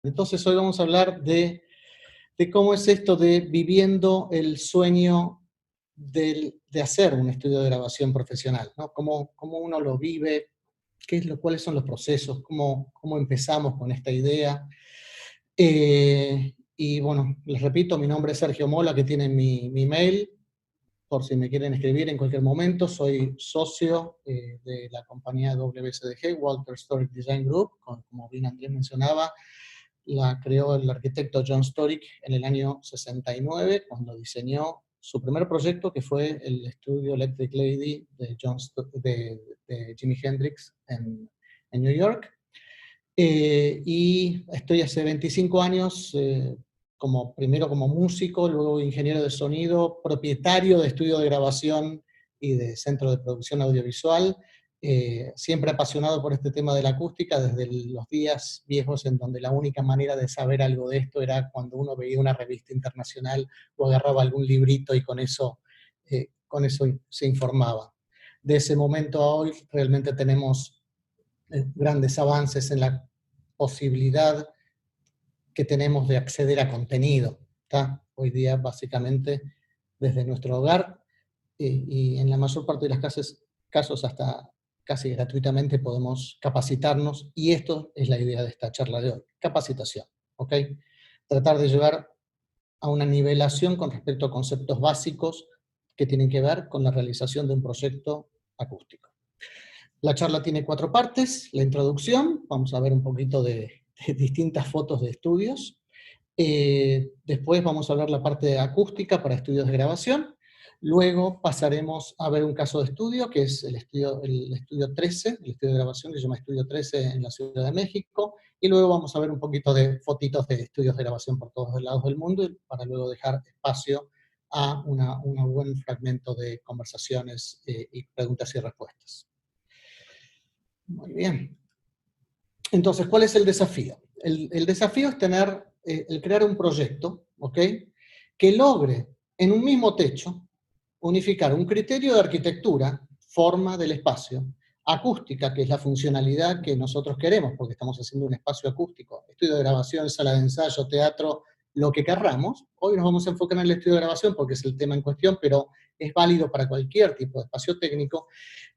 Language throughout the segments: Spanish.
Entonces hoy vamos a hablar de cómo es esto de viviendo el sueño de hacer un estudio de grabación profesional, ¿no? Cómo uno lo vive, cuáles son los procesos, cómo empezamos con esta idea. Y bueno, les repito, mi nombre es Sergio Mola, que tienen mi mail, por si me quieren escribir en cualquier momento. Soy socio de la compañía WSDG, Walter Storick Design Group, como bien Andrés mencionaba. La creó el arquitecto John Storick en el año 69, cuando diseñó su primer proyecto, que fue el estudio Electric Lady de Jimi Hendrix en New York. Y estoy hace 25 años, primero como músico, luego ingeniero de sonido, propietario de estudio de grabación y de centro de producción audiovisual, siempre apasionado por este tema de la acústica, desde los días viejos en donde la única manera de saber algo de esto era cuando uno veía una revista internacional o agarraba algún librito y con eso se informaba. De ese momento a hoy realmente tenemos grandes avances en la posibilidad que tenemos de acceder a contenido, ¿tá? Hoy día básicamente desde nuestro hogar y en la mayor parte de los casos hasta casi gratuitamente podemos capacitarnos, y esto es la idea de esta charla de hoy, capacitación, ¿ok? Tratar de llevar a una nivelación con respecto a conceptos básicos que tienen que ver con la realización de un proyecto acústico. La charla tiene 4 partes: la introducción, vamos a ver un poquito de distintas fotos de estudios. Después vamos a hablar la parte de acústica para estudios de grabación. Luego pasaremos a ver un caso de estudio, que es el estudio 13, el estudio de grabación que se llama Estudio 13 en la Ciudad de México. Y luego vamos a ver un poquito de fotitos de estudios de grabación por todos lados del mundo, para luego dejar espacio a un buen fragmento de conversaciones y preguntas y respuestas. Muy bien. Entonces, ¿cuál es el desafío? El desafío es el crear un proyecto, ¿ok?, que logre en un mismo techo unificar un criterio de arquitectura, forma del espacio, acústica, que es la funcionalidad que nosotros queremos, porque estamos haciendo un espacio acústico, estudio de grabación, sala de ensayo, teatro, lo que querramos. Hoy nos vamos a enfocar en el estudio de grabación porque es el tema en cuestión, pero es válido para cualquier tipo de espacio técnico.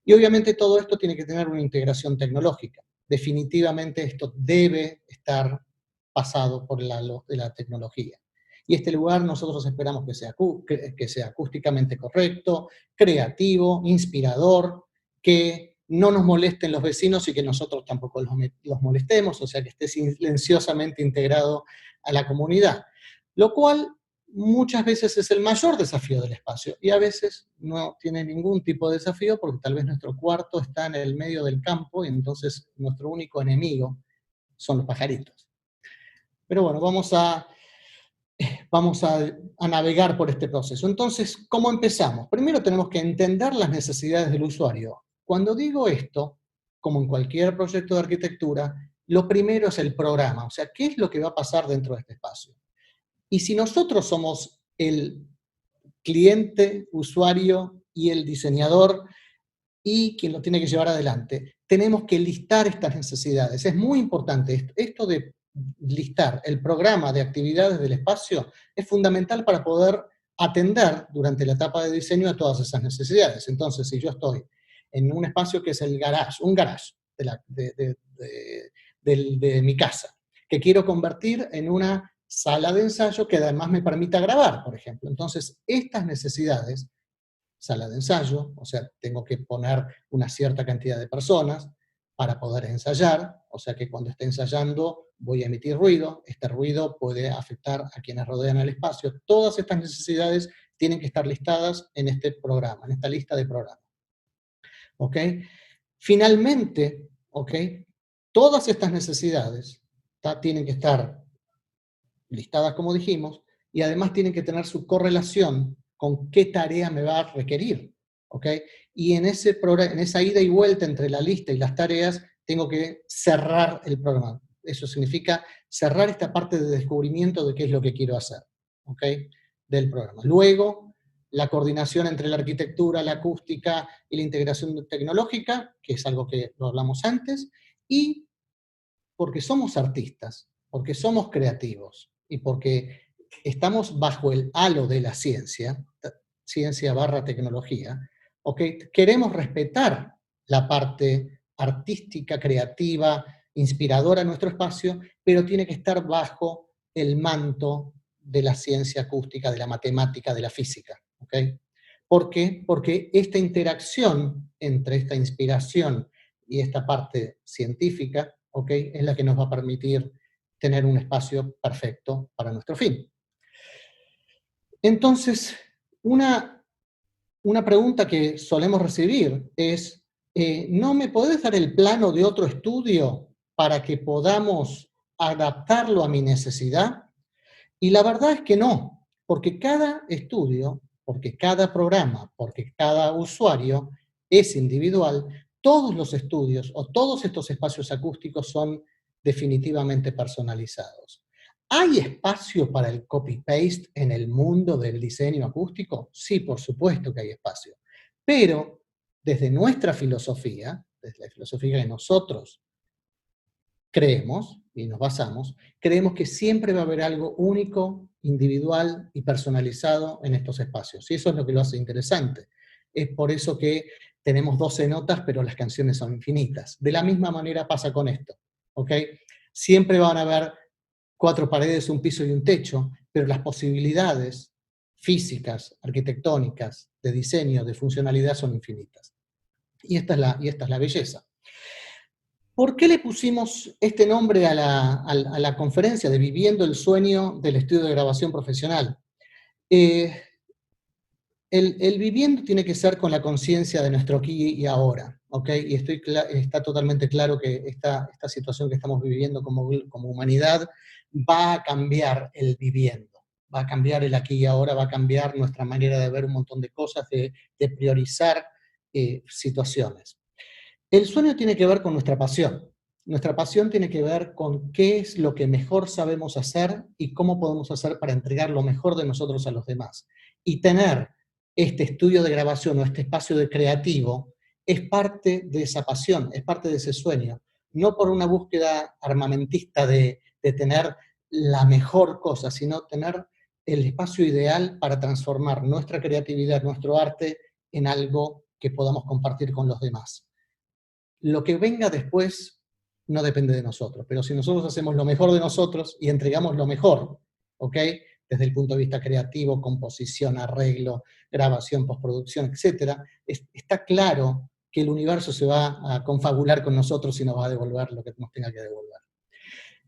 Y obviamente todo esto tiene que tener una integración tecnológica. Definitivamente esto debe estar pasado por la tecnología. Y este lugar nosotros esperamos que sea acústicamente correcto, creativo, inspirador, que no nos molesten los vecinos y que nosotros tampoco los molestemos, o sea, que esté silenciosamente integrado a la comunidad. Lo cual muchas veces es el mayor desafío del espacio, y a veces no tiene ningún tipo de desafío porque tal vez nuestro cuarto está en el medio del campo y entonces nuestro único enemigo son los pajaritos. Pero bueno, vamos a navegar por este proceso. Entonces, ¿cómo empezamos? Primero tenemos que entender las necesidades del usuario. Cuando digo esto, como en cualquier proyecto de arquitectura, lo primero es el programa, o sea, ¿qué es lo que va a pasar dentro de este espacio? Y si nosotros somos el cliente, usuario y el diseñador y quien lo tiene que llevar adelante, tenemos que listar estas necesidades. Es muy importante. Esto de listar el programa de actividades del espacio es fundamental para poder atender durante la etapa de diseño a todas esas necesidades. Entonces, si yo estoy en un espacio que es el garage, un garage de mi casa, que quiero convertir en una sala de ensayo que además me permita grabar, por ejemplo. Entonces, estas necesidades, sala de ensayo, o sea, tengo que poner una cierta cantidad de personas para poder ensayar, o sea que cuando esté ensayando voy a emitir ruido, este ruido puede afectar a quienes rodean el espacio. Todas estas necesidades tienen que estar listadas en este programa, en esta lista de programas. ¿Ok? Finalmente, ¿ok?, todas estas necesidades tienen que estar listadas, como dijimos, y además tienen que tener su correlación con qué tarea me va a requerir, ¿ok? Y en esa ida y vuelta entre la lista y las tareas, tengo que cerrar el programa. Eso significa cerrar esta parte de descubrimiento de qué es lo que quiero hacer, ¿ok?, del programa. Luego, la coordinación entre la arquitectura, la acústica y la integración tecnológica, que es algo que lo hablamos antes, y porque somos artistas, porque somos creativos y porque estamos bajo el halo de la ciencia, ciencia barra tecnología, ¿ok? Queremos respetar la parte artística, creativa, inspiradora en nuestro espacio, pero tiene que estar bajo el manto de la ciencia acústica, de la matemática, de la física, ¿ok? ¿Por qué? Porque esta interacción entre esta inspiración y esta parte científica, ¿ok?, es la que nos va a permitir tener un espacio perfecto para nuestro fin. Entonces, una pregunta que solemos recibir es, ¿no me podés dar el plano de otro estudio para que podamos adaptarlo a mi necesidad? Y la verdad es que no, porque cada estudio, porque cada programa, porque cada usuario es individual, todos los estudios o todos estos espacios acústicos son definitivamente personalizados. ¿Hay espacio para el copy-paste en el mundo del diseño acústico? Sí, por supuesto que hay espacio. Pero desde nuestra filosofía, desde la filosofía que nosotros creemos, y nos basamos, creemos que siempre va a haber algo único, individual y personalizado en estos espacios. Y eso es lo que lo hace interesante. Es por eso que tenemos 12 notas, pero las canciones son infinitas. De la misma manera pasa con esto, ¿ok? Siempre van a haber 4 paredes, un piso y un techo, pero las posibilidades físicas, arquitectónicas, de diseño, de funcionalidad son infinitas. Y esta es la belleza. ¿Por qué le pusimos este nombre a la conferencia de Viviendo el Sueño del Estudio de Grabación Profesional? El viviendo tiene que ser con la conciencia de nuestro aquí y ahora, ¿ok? Y está totalmente claro que esta situación que estamos viviendo como humanidad va a cambiar el viviendo, va a cambiar el aquí y ahora, va a cambiar nuestra manera de ver un montón de cosas, de priorizar situaciones. El sueño tiene que ver con nuestra pasión. Nuestra pasión tiene que ver con qué es lo que mejor sabemos hacer y cómo podemos hacer para entregar lo mejor de nosotros a los demás. Y tener este estudio de grabación o este espacio de creativo es parte de esa pasión, es parte de ese sueño. No por una búsqueda armamentista de tener la mejor cosa, sino tener el espacio ideal para transformar nuestra creatividad, nuestro arte, en algo que podamos compartir con los demás. Lo que venga después no depende de nosotros, pero si nosotros hacemos lo mejor de nosotros y entregamos lo mejor, ¿ok?, desde el punto de vista creativo, composición, arreglo, grabación, postproducción, etc., está claro que el universo se va a confabular con nosotros y nos va a devolver lo que nos tenga que devolver.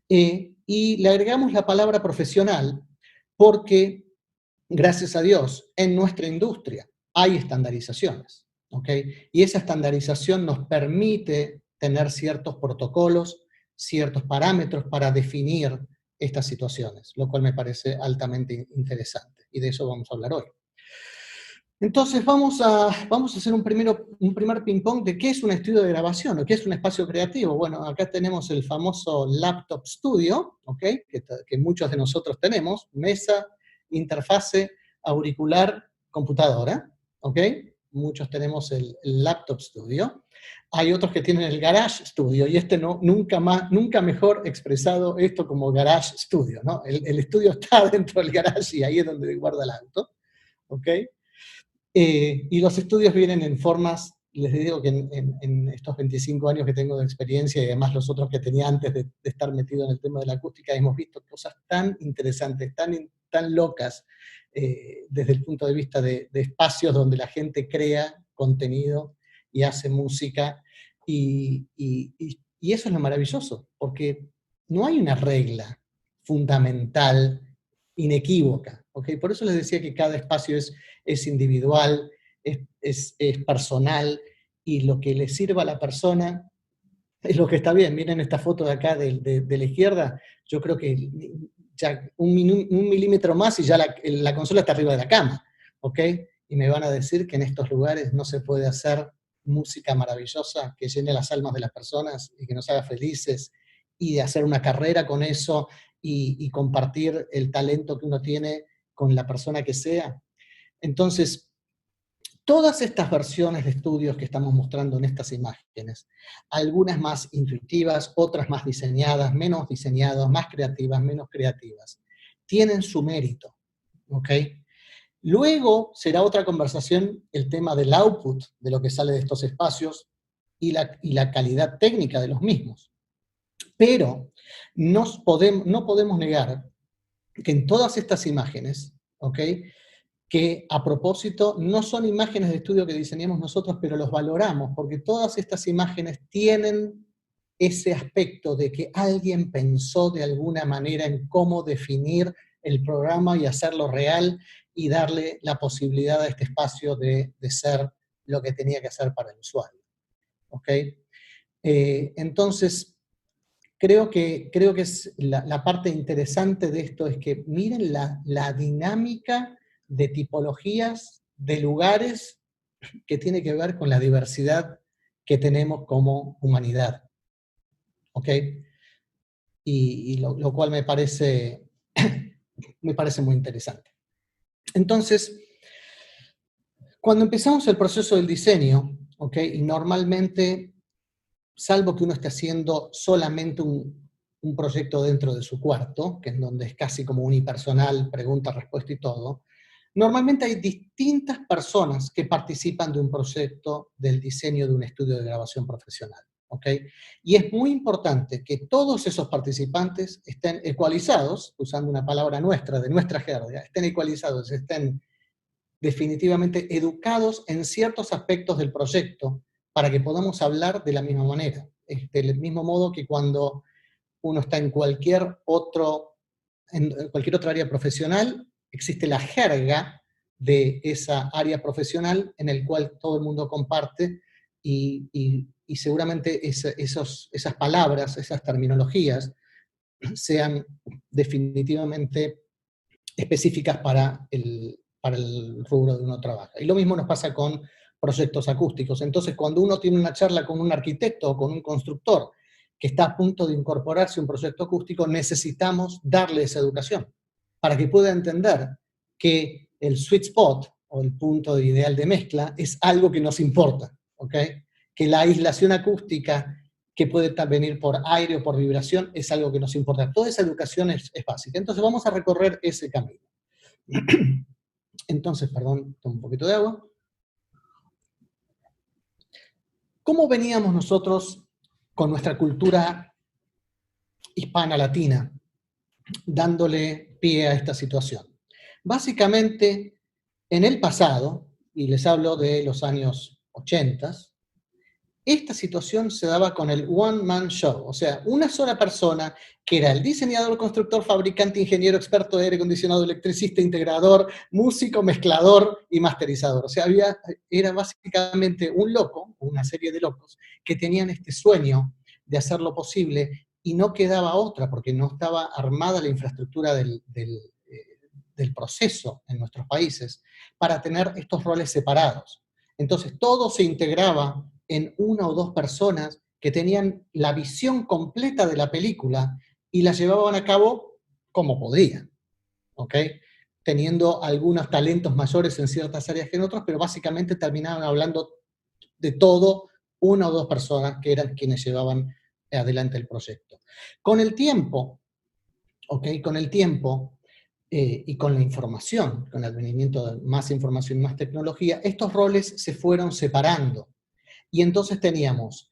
Y le agregamos la palabra profesional porque, gracias a Dios, en nuestra industria hay estandarizaciones, ¿ok? Y esa estandarización nos permite tener ciertos protocolos, ciertos parámetros para definir estas situaciones, lo cual me parece altamente interesante, y de eso vamos a hablar hoy. Entonces vamos a hacer un primer ping-pong de qué es un estudio de grabación, o qué es un espacio creativo. Bueno, acá tenemos el famoso Laptop Studio, ¿ok?, que muchos de nosotros tenemos, mesa, interfase, auricular, computadora, ¿ok? Muchos tenemos el Laptop Studio. Hay otros que tienen el Garage Studio, y nunca mejor expresado esto como Garage Studio, ¿no? El estudio está dentro del garage y ahí es donde guarda el auto, ¿ok? Y los estudios vienen en formas, les digo que en estos 25 años que tengo de experiencia, y además los otros que tenía antes de estar metido en el tema de la acústica, hemos visto cosas tan interesantes, tan locas, desde el punto de vista de espacios donde la gente crea contenido y hace música, y eso es lo maravilloso, porque no hay una regla fundamental, inequívoca, ¿ok? Por eso les decía que cada espacio es individual, es personal, y lo que le sirva a la persona es lo que está bien. Miren esta foto de acá de la izquierda, yo creo que ya un milímetro más y ya la consola está arriba de la cama, ¿ok? Y me van a decir que en estos lugares no se puede hacer música maravillosa que llene las almas de las personas y que nos haga felices, y de hacer una carrera con eso, y compartir el talento que uno tiene con la persona que sea. Entonces, Todas estas versiones de estudios que estamos mostrando en estas imágenes, algunas más intuitivas, otras más diseñadas, menos diseñadas, más creativas, menos creativas, tienen su mérito, ¿ok? Luego será otra conversación el tema del output, de lo que sale de estos espacios, y la calidad técnica de los mismos. Pero no podemos negar que en todas estas imágenes, ¿ok?, que a propósito no son imágenes de estudio que diseñamos nosotros, pero los valoramos, porque todas estas imágenes tienen ese aspecto de que alguien pensó de alguna manera en cómo definir el programa y hacerlo real y darle la posibilidad a este espacio de ser lo que tenía que hacer para el usuario. ¿Ok? Entonces, creo que es la parte interesante de esto es que miren la dinámica de tipologías, de lugares, que tiene que ver con la diversidad que tenemos como humanidad. ¿Ok? Y lo cual me parece muy interesante. Entonces, cuando empezamos el proceso del diseño, ¿ok?, y normalmente, salvo que uno esté haciendo solamente un proyecto dentro de su cuarto, que es donde es casi como unipersonal, pregunta, respuesta y todo, normalmente hay distintas personas que participan de un proyecto del diseño de un estudio de grabación profesional, ¿ok? Y es muy importante que todos esos participantes estén ecualizados, usando una palabra nuestra, de nuestra jerga, estén ecualizados, estén definitivamente educados en ciertos aspectos del proyecto para que podamos hablar de la misma manera. Del mismo modo que cuando uno está en cualquier otra área profesional, existe la jerga de esa área profesional en el cual todo el mundo comparte y seguramente esas palabras, esas terminologías, sean definitivamente específicas para el rubro de uno trabaja. Y lo mismo nos pasa con proyectos acústicos. Entonces, cuando uno tiene una charla con un arquitecto o con un constructor que está a punto de incorporarse a un proyecto acústico, necesitamos darle esa educación para que pueda entender que el sweet spot o el punto ideal de mezcla es algo que nos importa, ¿ok? Que la aislación acústica que puede venir por aire o por vibración es algo que nos importa. Toda esa educación es básica. Entonces vamos a recorrer ese camino. Entonces, perdón, tomo un poquito de agua. ¿Cómo veníamos nosotros con nuestra cultura hispana latina dándole pie a esta situación? Básicamente, en el pasado, y les hablo de los años 80, esta situación se daba con el one-man show, o sea, una sola persona que era el diseñador, constructor, fabricante, ingeniero, experto de aire acondicionado, electricista, integrador, músico, mezclador y masterizador. O sea, era básicamente un loco, una serie de locos, que tenían este sueño de hacerlo posible y no quedaba otra, porque no estaba armada la infraestructura del proceso en nuestros países para tener estos roles separados. Entonces, todo se integraba en una o dos personas que tenían la visión completa de la película y la llevaban a cabo como podían, ¿ok? Teniendo algunos talentos mayores en ciertas áreas que en otras, pero básicamente terminaban hablando de todo una o dos personas que eran quienes llevaban adelante el proyecto. Con el tiempo, ¿ok? Con el tiempo y con la información, con el advenimiento de más información y más tecnología, estos roles se fueron separando. Y entonces teníamos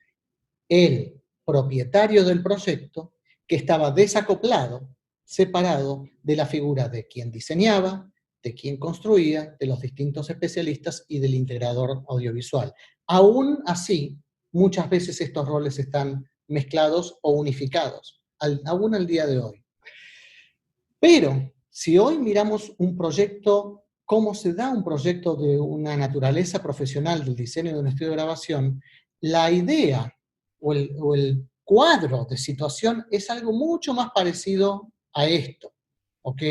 el propietario del proyecto que estaba desacoplado, separado de la figura de quien diseñaba, de quien construía, de los distintos especialistas y del integrador audiovisual. Aún así, muchas veces estos roles están mezclados o unificados, aún al día de hoy. Pero, si hoy miramos un proyecto, cómo se da un proyecto de una naturaleza profesional del diseño de un estudio de grabación, la idea o el cuadro de situación es algo mucho más parecido a esto, ¿ok?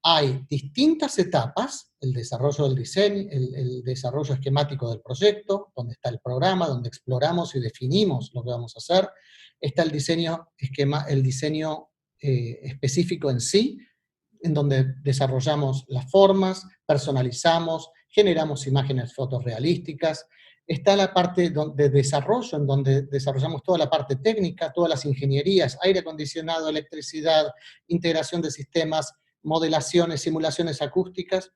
Hay distintas etapas, el desarrollo del diseño, el desarrollo esquemático del proyecto, donde está el programa, donde exploramos y definimos lo que vamos a hacer, está el diseño específico en sí, en donde desarrollamos las formas, personalizamos generamos imágenes fotorrealísticas, está la parte de desarrollo, en donde desarrollamos toda la parte técnica, todas las ingenierías, aire acondicionado, electricidad, integración de sistemas, modelaciones, simulaciones acústicas.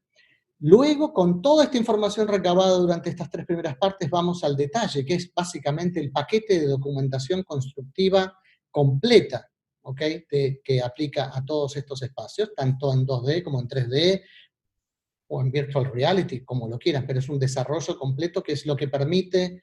Luego, con toda esta información recabada durante estas 3 primeras partes, vamos al detalle, que es básicamente el paquete de documentación constructiva completa, ¿ok? Que aplica a todos estos espacios, tanto en 2D como en 3D, o en virtual reality, como lo quieran, pero es un desarrollo completo que es lo que permite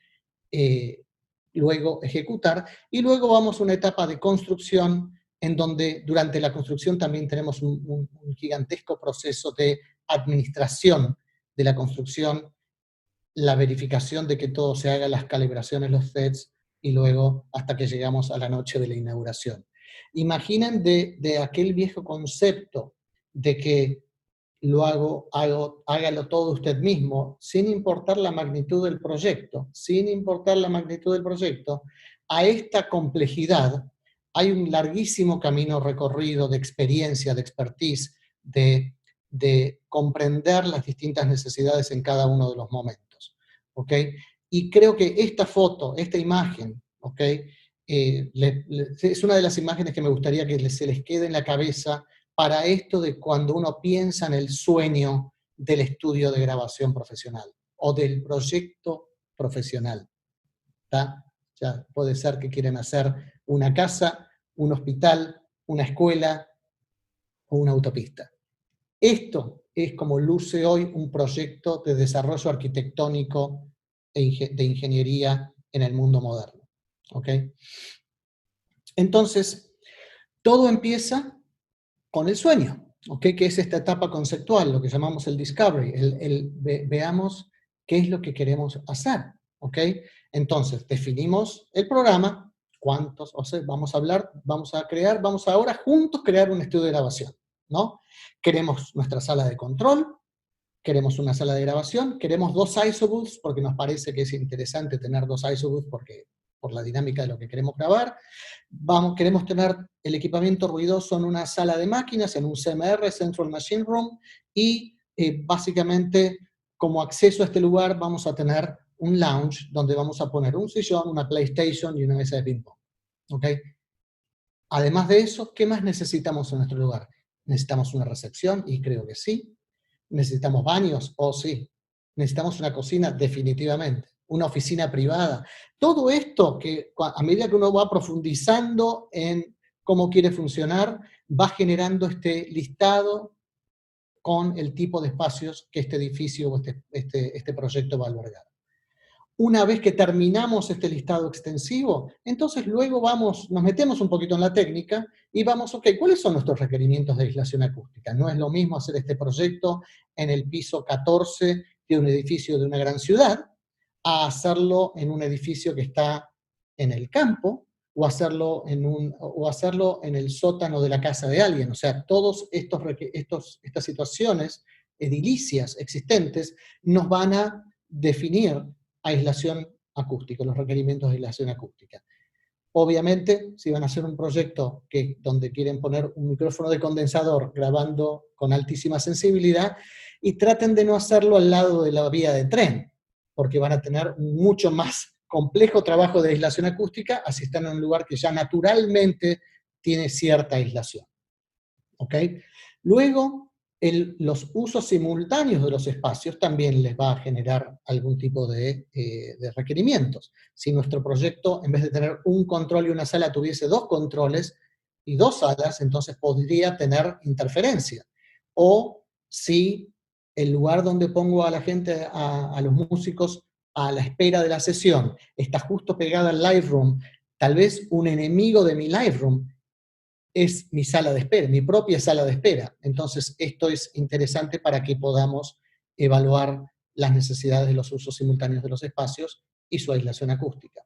luego ejecutar, y luego vamos a una etapa de construcción, en donde durante la construcción también tenemos un gigantesco proceso de administración de la construcción, la verificación de que todo se haga, las calibraciones, los sets, y luego hasta que llegamos a la noche de la inauguración. Imaginen de aquel viejo concepto de que hágalo todo usted mismo, sin importar la magnitud del proyecto, a esta complejidad hay un larguísimo camino recorrido de experiencia, de expertise, de comprender las distintas necesidades en cada uno de los momentos, ¿ok? Y creo que esta foto, esta imagen, ¿ok? Es una de las imágenes que me gustaría que se les quede en la cabeza para esto de cuando uno piensa en el sueño del estudio de grabación profesional, o del proyecto profesional, ¿tá? Ya puede ser que quieren hacer una casa, un hospital, una escuela o una autopista. Esto es como luce hoy un proyecto de desarrollo arquitectónico de ingeniería en el mundo moderno, ¿ok? Entonces, todo empieza con el sueño, ¿ok? Que es esta etapa conceptual, lo que llamamos el discovery, veamos qué es lo que queremos hacer, ¿ok? Entonces, definimos el programa, cuántos, o sea, vamos a ahora juntos crear un estudio de grabación, ¿no? Queremos nuestra sala de control, queremos una sala de grabación, queremos 2 isobooths, porque nos parece que es interesante tener 2 isobooths por la dinámica de lo que queremos grabar. Queremos tener el equipamiento ruidoso en una sala de máquinas, en un CMR, Central Machine Room, y básicamente como acceso a este lugar vamos a tener un lounge donde vamos a poner un sillón, una PlayStation y una mesa de ping-pong. ¿Ok? Además de eso, ¿qué más necesitamos en nuestro lugar? ¿Necesitamos una recepción? Y creo que sí. ¿Necesitamos baños? Oh, sí. ¿Necesitamos una cocina? Definitivamente. ¿Una oficina privada? Todo esto que a medida que uno va profundizando en cómo quiere funcionar, va generando este listado con el tipo de espacios que este edificio o este proyecto va a albergar. Una vez que terminamos este listado extensivo, entonces luego nos metemos un poquito en la técnica y vamos, ok, ¿cuáles son nuestros requerimientos de aislación acústica? No es lo mismo hacer este proyecto en el piso 14 de un edificio de una gran ciudad, a hacerlo en un edificio que está en el campo, o hacerlo en el sótano de la casa de alguien. O sea, todas estas situaciones edilicias existentes nos van a definir aislación acústica, los requerimientos de aislación acústica. Obviamente, si van a hacer un proyecto donde quieren poner un micrófono de condensador grabando con altísima sensibilidad, y traten de no hacerlo al lado de la vía de tren, porque van a tener un mucho más complejo trabajo de aislación acústica, así están en un lugar que ya naturalmente tiene cierta aislación. ¿Ok? Luego, los usos simultáneos de los espacios también les va a generar algún tipo de requerimientos. Si nuestro proyecto, en vez de tener un control y una sala, tuviese 2 controles y 2 salas, entonces podría tener interferencia. O si el lugar donde pongo a la gente, a los músicos, a la espera de la sesión, está justo pegada al live room, tal vez un enemigo de mi live room es mi sala de espera, mi propia sala de espera. Entonces, esto es interesante para que podamos evaluar las necesidades de los usos simultáneos de los espacios y su aislación acústica.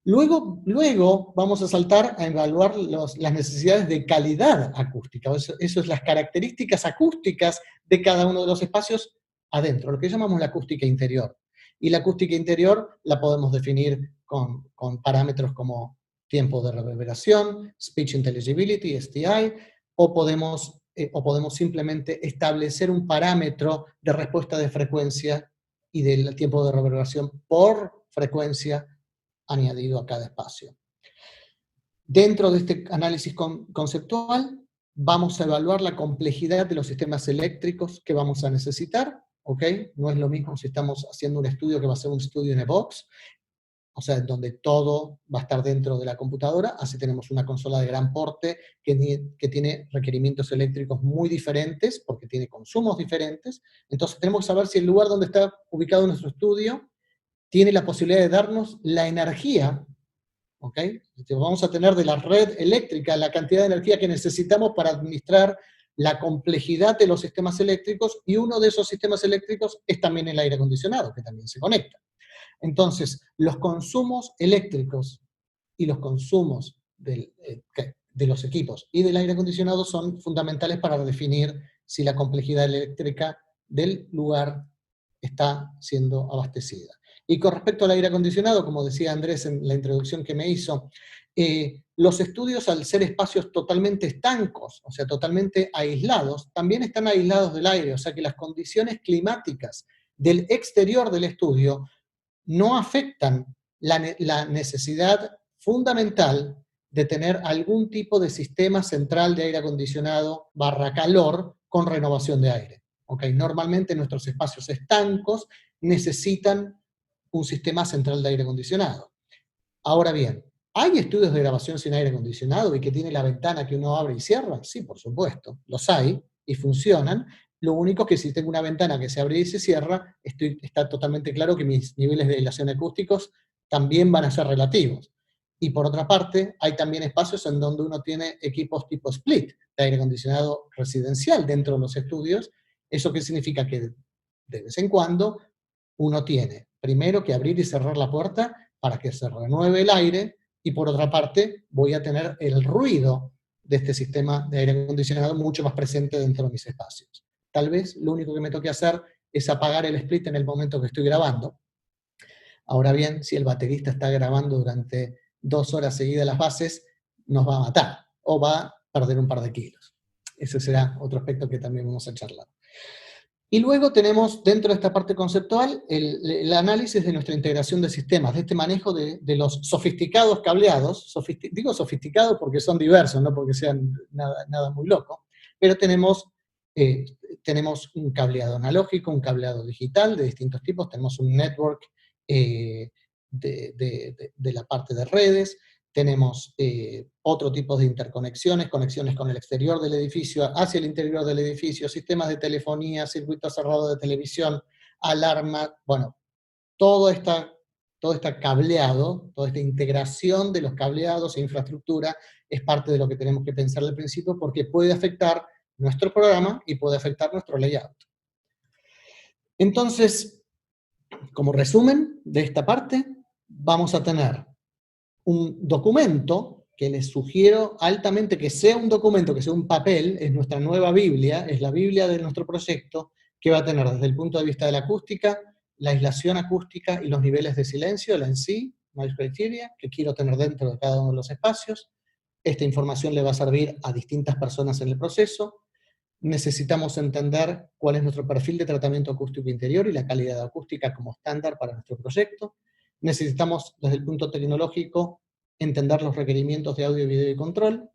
Luego vamos a saltar a evaluar las necesidades de calidad acústica. Eso es las características acústicas de cada uno de los espacios adentro, lo que llamamos la acústica interior. Y la acústica interior la podemos definir con parámetros como tiempo de reverberación, speech intelligibility, STI, o podemos o podemos simplemente establecer un parámetro de respuesta de frecuencia y del tiempo de reverberación por frecuencia añadido a cada espacio. Dentro de este análisis conceptual, vamos a evaluar la complejidad de los sistemas eléctricos que vamos a necesitar, ¿ok? No es lo mismo si estamos haciendo un estudio que va a ser un estudio en a box, o sea, donde todo va a estar dentro de la computadora, así tenemos una consola de gran porte que tiene requerimientos eléctricos muy diferentes, porque tiene consumos diferentes. Entonces tenemos que saber si el lugar donde está ubicado nuestro estudio tiene la posibilidad de darnos la energía, ¿ok? Vamos a tener de la red eléctrica la cantidad de energía que necesitamos para administrar la complejidad de los sistemas eléctricos, y uno de esos sistemas eléctricos es también el aire acondicionado, que también se conecta. Entonces, los consumos eléctricos y los consumos de los equipos y del aire acondicionado son fundamentales para definir si la complejidad eléctrica del lugar está siendo abastecida. Y con respecto al aire acondicionado, como decía Andrés en la introducción que me hizo, los estudios, al ser espacios totalmente estancos, o sea, totalmente aislados, también están aislados del aire, o sea que las condiciones climáticas del exterior del estudio no afectan la necesidad fundamental de tener algún tipo de sistema central de aire acondicionado / calor con renovación de aire. ¿Okay? Normalmente nuestros espacios estancos necesitan un sistema central de aire acondicionado. Ahora bien, ¿hay estudios de grabación sin aire acondicionado y que tiene la ventana que uno abre y cierra? Sí, por supuesto, los hay y funcionan. Lo único es que si tengo una ventana que se abre y se cierra, está totalmente claro que mis niveles de aislación acústicos también van a ser relativos. Y por otra parte, hay también espacios en donde uno tiene equipos tipo split, de aire acondicionado residencial dentro de los estudios. ¿Eso qué significa? Que de vez en cuando uno tiene primero que abrir y cerrar la puerta para que se renueve el aire, y por otra parte voy a tener el ruido de este sistema de aire acondicionado mucho más presente dentro de mis espacios. Tal vez lo único que me toque hacer es apagar el split en el momento que estoy grabando. Ahora bien, si el baterista está grabando durante 2 horas seguidas las bases, nos va a matar, o va a perder un par de kilos. Ese será otro aspecto que también vamos a charlar. Y luego tenemos, dentro de esta parte conceptual, el análisis de nuestra integración de sistemas, de este manejo de los sofisticados cableados. Digo sofisticados porque son diversos, no porque sean nada muy loco, pero tenemos un cableado analógico, un cableado digital de distintos tipos, tenemos un network de la parte de redes, tenemos otro tipo de interconexiones, conexiones con el exterior del edificio, hacia el interior del edificio, sistemas de telefonía, circuitos cerrados de televisión, alarma, bueno, todo este cableado, toda esta integración de los cableados e infraestructura es parte de lo que tenemos que pensar al principio, porque puede afectar nuestro programa y puede afectar nuestro layout. Entonces, como resumen de esta parte, vamos a tener un documento que les sugiero altamente que sea un documento, que sea un papel, es nuestra nueva Biblia, es la Biblia de nuestro proyecto, que va a tener desde el punto de vista de la acústica, la aislación acústica y los niveles de silencio, la NC, Noise Criteria, que quiero tener dentro de cada uno de los espacios. Esta información le va a servir a distintas personas en el proceso. Necesitamos entender cuál es nuestro perfil de tratamiento acústico interior y la calidad acústica como estándar para nuestro proyecto. Necesitamos, desde el punto tecnológico, entender los requerimientos de audio, video y control,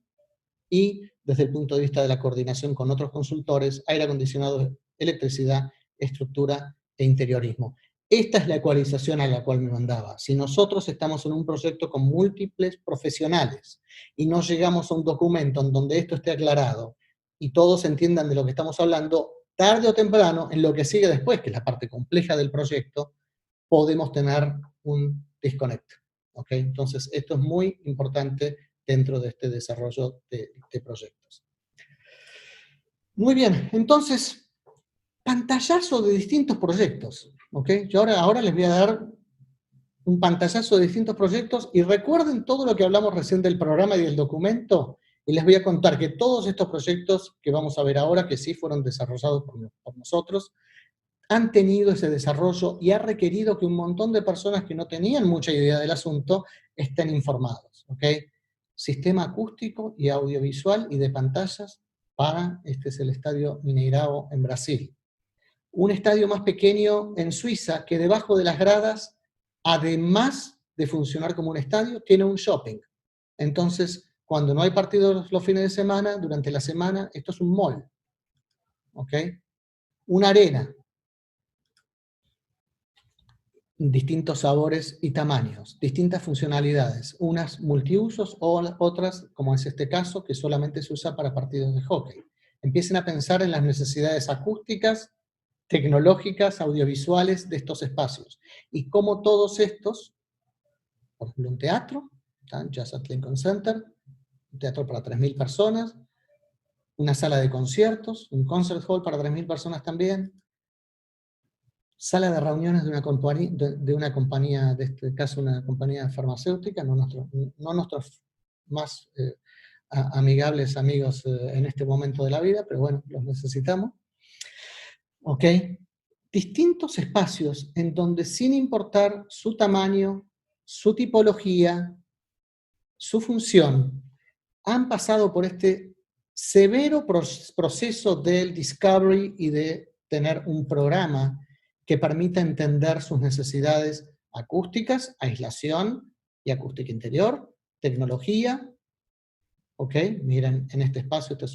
y desde el punto de vista de la coordinación con otros consultores, aire acondicionado, electricidad, estructura e interiorismo. Esta es la ecualización a la cual me mandaba. Si nosotros estamos en un proyecto con múltiples profesionales y no llegamos a un documento en donde esto esté aclarado y todos entiendan de lo que estamos hablando, tarde o temprano, en lo que sigue después, que es la parte compleja del proyecto, podemos tener un disconnect. ¿Okay? Entonces, esto es muy importante dentro de este desarrollo de proyectos. Muy bien, entonces, pantallazo de distintos proyectos. ¿Okay? Yo ahora les voy a dar un pantallazo de distintos proyectos, y recuerden todo lo que hablamos recién del programa y del documento, y les voy a contar que todos estos proyectos que vamos a ver ahora, que sí fueron desarrollados por nosotros, han tenido ese desarrollo y ha requerido que un montón de personas que no tenían mucha idea del asunto estén informados. ¿Okay? Sistema acústico y audiovisual y de pantallas este es el Estadio Mineirao en Brasil. Un estadio más pequeño en Suiza, que debajo de las gradas, además de funcionar como un estadio, tiene un shopping. Entonces, cuando no hay partidos los fines de semana, durante la semana, esto es un mall. ¿Ok? Una arena. Distintos sabores y tamaños, distintas funcionalidades, unas multiusos o otras, como es este caso, que solamente se usa para partidos de hockey. Empiecen a pensar en las necesidades acústicas, tecnológicas, audiovisuales de estos espacios, y cómo todos estos, por ejemplo un teatro, Jazz at Lincoln Center, un teatro para 3.000 personas, una sala de conciertos, un concert hall para 3.000 personas también, sala de reuniones de una compañía, de este caso una compañía farmacéutica, no nuestros más amigables amigos en este momento de la vida, pero bueno, los necesitamos. ¿Ok? Distintos espacios en donde, sin importar su tamaño, su tipología, su función, han pasado por este severo proceso del discovery y de tener un programa que permita entender sus necesidades acústicas, aislación y acústica interior, tecnología. ¿Ok? Miren, en este espacio, esto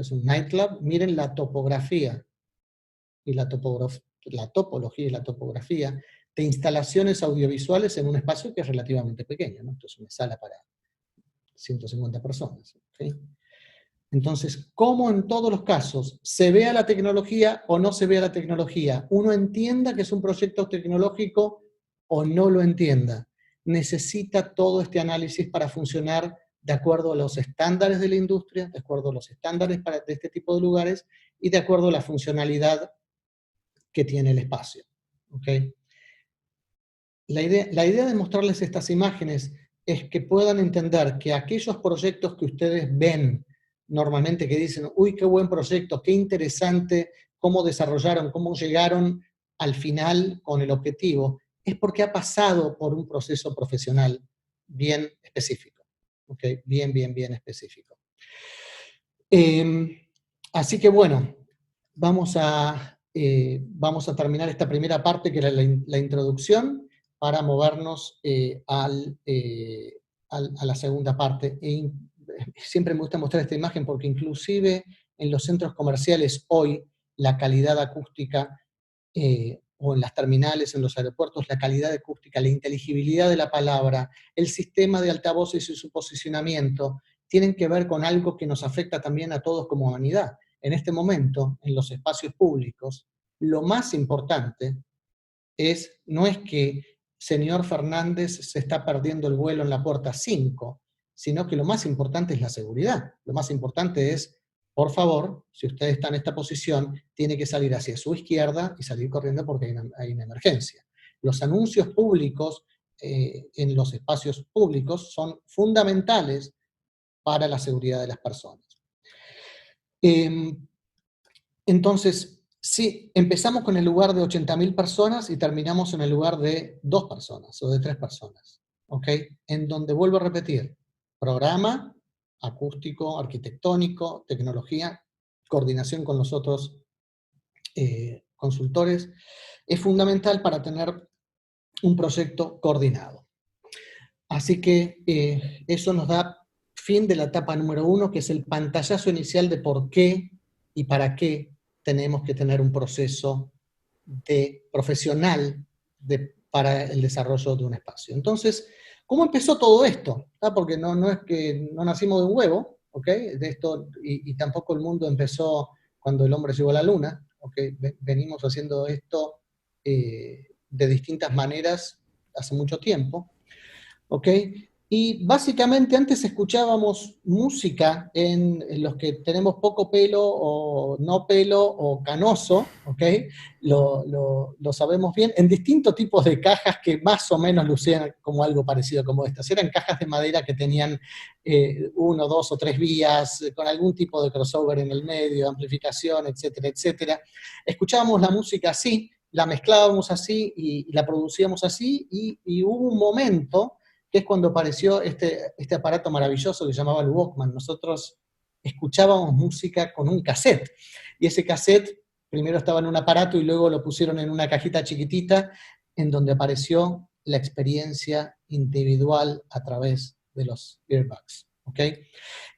es un nightclub, miren la topografía y la topología y la topografía de instalaciones audiovisuales en un espacio que es relativamente pequeño, ¿no? Esto es una sala para 150 personas. ¿Okay? Entonces, ¿cómo en todos los casos se vea la tecnología o no se vea la tecnología? Uno entienda que es un proyecto tecnológico o no lo entienda. Necesita todo este análisis para funcionar de acuerdo a los estándares de la industria, de acuerdo a los estándares de este tipo de lugares y de acuerdo a la funcionalidad que tiene el espacio. ¿Okay? La idea de mostrarles estas imágenes es que puedan entender que aquellos proyectos que ustedes ven normalmente, que dicen, uy, qué buen proyecto, qué interesante, cómo desarrollaron, cómo llegaron al final con el objetivo, es porque ha pasado por un proceso profesional bien específico. ¿Okay? Bien específico. Así que bueno, vamos a terminar esta primera parte, que era la introducción, para movernos a la segunda parte. Siempre me gusta mostrar esta imagen porque inclusive en los centros comerciales hoy la calidad acústica, o en las terminales, en los aeropuertos, la calidad acústica, la inteligibilidad de la palabra, el sistema de altavoces y su posicionamiento, tienen que ver con algo que nos afecta también a todos como humanidad. En este momento, en los espacios públicos, lo más importante no es que señor Fernández se está perdiendo el vuelo en la puerta 5, sino que lo más importante es la seguridad. Lo más importante es, por favor, si usted está en esta posición, tiene que salir hacia su izquierda y salir corriendo porque hay una emergencia. Los anuncios públicos en los espacios públicos son fundamentales para la seguridad de las personas. Entonces, sí, empezamos con el lugar de 80.000 personas y terminamos en el lugar de 2 personas o de 3 personas, ¿ok? En donde, vuelvo a repetir, programa, acústico, arquitectónico, tecnología, coordinación con los otros consultores, es fundamental para tener un proyecto coordinado. Así que eso nos da fin de la etapa número 1, que es el pantallazo inicial de por qué y para qué tenemos que tener un proceso profesional para el desarrollo de un espacio. Entonces, ¿cómo empezó todo esto? Porque no es que no nacimos de un huevo, ¿ok? De esto, y tampoco el mundo empezó cuando el hombre llegó a la luna, ¿ok? Venimos haciendo esto de distintas maneras hace mucho tiempo, ¿ok? Y básicamente antes escuchábamos música en los que tenemos poco pelo o no pelo o canoso, ¿ok? Lo sabemos bien, en distintos tipos de cajas que más o menos lucían como algo parecido como estas. Eran cajas de madera que tenían 1, 2 o 3 vías, con algún tipo de crossover en el medio, amplificación, etcétera, etcétera. Escuchábamos la música así, la mezclábamos así y la producíamos así, y hubo un momento que es cuando apareció este aparato maravilloso que se llamaba el Walkman. Nosotros escuchábamos música con un cassette. Y ese cassette primero estaba en un aparato y luego lo pusieron en una cajita chiquitita en donde apareció la experiencia individual a través de los earbuds. ¿Ok?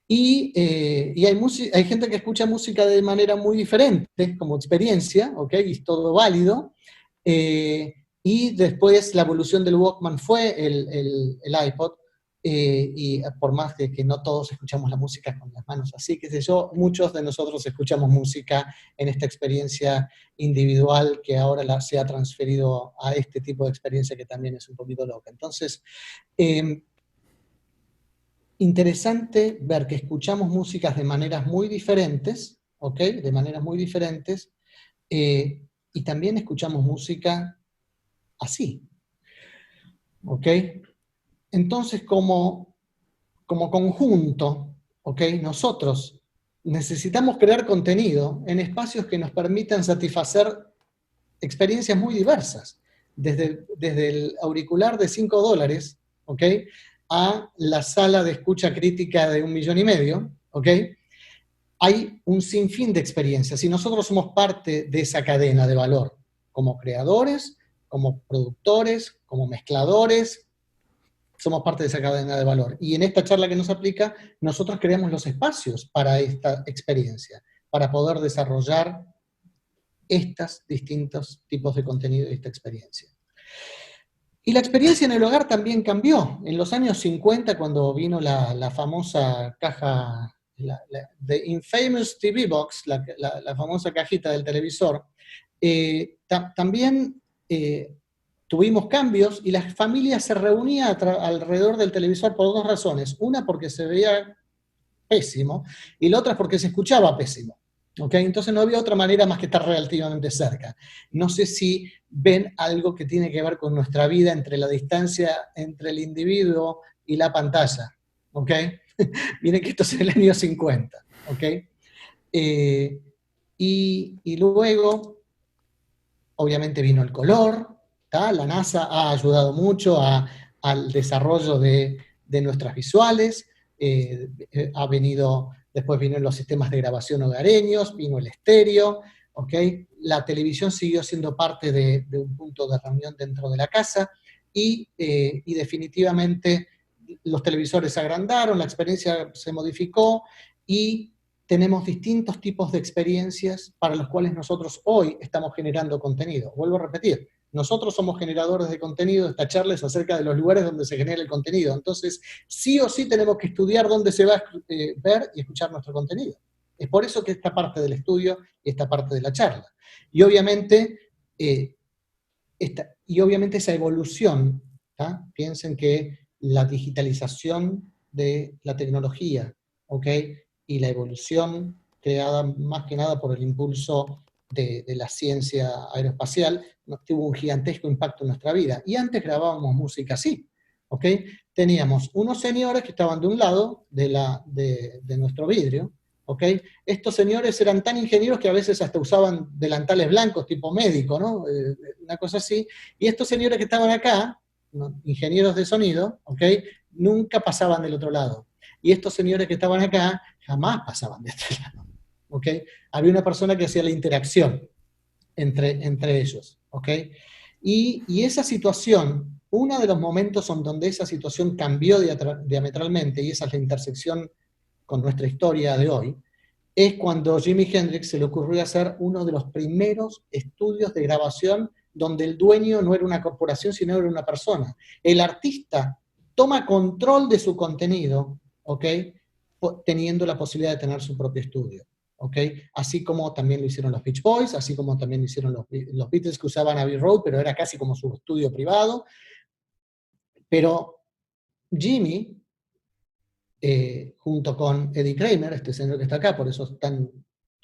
Y hay gente que escucha música de manera muy diferente, como experiencia, ¿ok? Y es todo válido. Y después la evolución del Walkman fue el iPod, y por más de que no todos escuchamos la música con las manos así, qué sé yo, muchos de nosotros escuchamos música en esta experiencia individual que ahora se ha transferido a este tipo de experiencia que también es un poquito loca. Entonces, interesante ver que escuchamos músicas de maneras muy diferentes, ¿ok? De maneras muy diferentes, y también escuchamos música así, ¿ok? Entonces, como conjunto, ¿ok? Nosotros necesitamos crear contenido en espacios que nos permitan satisfacer experiencias muy diversas, desde el auricular de $5, ¿ok? A la sala de escucha crítica de 1,5 millones, ¿ok? Hay un sinfín de experiencias y nosotros somos parte de esa cadena de valor, como creadores, como productores, como mezcladores, somos parte de esa cadena de valor. Y en esta charla que nos aplica, nosotros creamos los espacios para esta experiencia, para poder desarrollar estos distintos tipos de contenido y esta experiencia. Y la experiencia en el hogar también cambió. En los años 50, cuando vino la famosa caja, The Infamous TV Box, la famosa cajita del televisor, también tuvimos cambios y las familias se reunían alrededor del televisor por dos razones. Una, porque se veía pésimo, y la otra es porque se escuchaba pésimo. ¿Okay? Entonces no había otra manera más que estar relativamente cerca. No sé si ven algo que tiene que ver con nuestra vida entre la distancia entre el individuo y la pantalla. ¿Ok? Miren que esto es el año 50. ¿Ok? Y luego, obviamente vino el color. ¿tá? La NASA ha ayudado mucho al desarrollo de nuestras visuales. Ha venido... Después vinieron los sistemas de grabación hogareños, vino el estéreo, ¿ok? La televisión siguió siendo parte de un punto de reunión dentro de la casa y definitivamente los televisores se agrandaron, la experiencia se modificó y tenemos distintos tipos de experiencias para los cuales nosotros hoy estamos generando contenido. Vuelvo a repetir, nosotros somos generadores de contenido, esta charla es acerca de los lugares donde se genera el contenido. Entonces, sí o sí tenemos que estudiar dónde se va a ver y escuchar nuestro contenido. Es por eso que esta parte del estudio y esta parte de la charla. Y obviamente, esa evolución, ¿tá? Piensen que la digitalización de la tecnología, ¿ok? Y la evolución creada más que nada por el impulso de la ciencia aeroespacial, tuvo un gigantesco impacto en nuestra vida. Y antes grabábamos música así, ¿ok? Teníamos unos señores que estaban de un lado de nuestro vidrio, ¿ok? Estos señores eran tan ingenieros que a veces hasta usaban delantales blancos, tipo médico, ¿no? Una cosa así. Y estos señores que estaban acá, ¿no? Ingenieros de sonido, ¿ok? Nunca pasaban del otro lado. Y estos señores que estaban acá jamás pasaban de este lado. ¿Ok? Había una persona que hacía la interacción entre ellos. ¿Ok? Y esa situación, uno de los momentos en donde esa situación cambió diametralmente, y esa es la intersección con nuestra historia de hoy, es cuando Jimi Hendrix se le ocurrió hacer uno de los primeros estudios de grabación donde el dueño no era una corporación, sino era una persona. El artista toma control de su contenido, ¿ok? Teniendo la posibilidad de tener su propio estudio. ¿Okay? Así como también lo hicieron los Beach Boys, así como también lo hicieron los Beatles que usaban Abbey Road, pero era casi como su estudio privado. Pero Jimmy, junto con Eddie Kramer, este señor que está acá, por eso es tan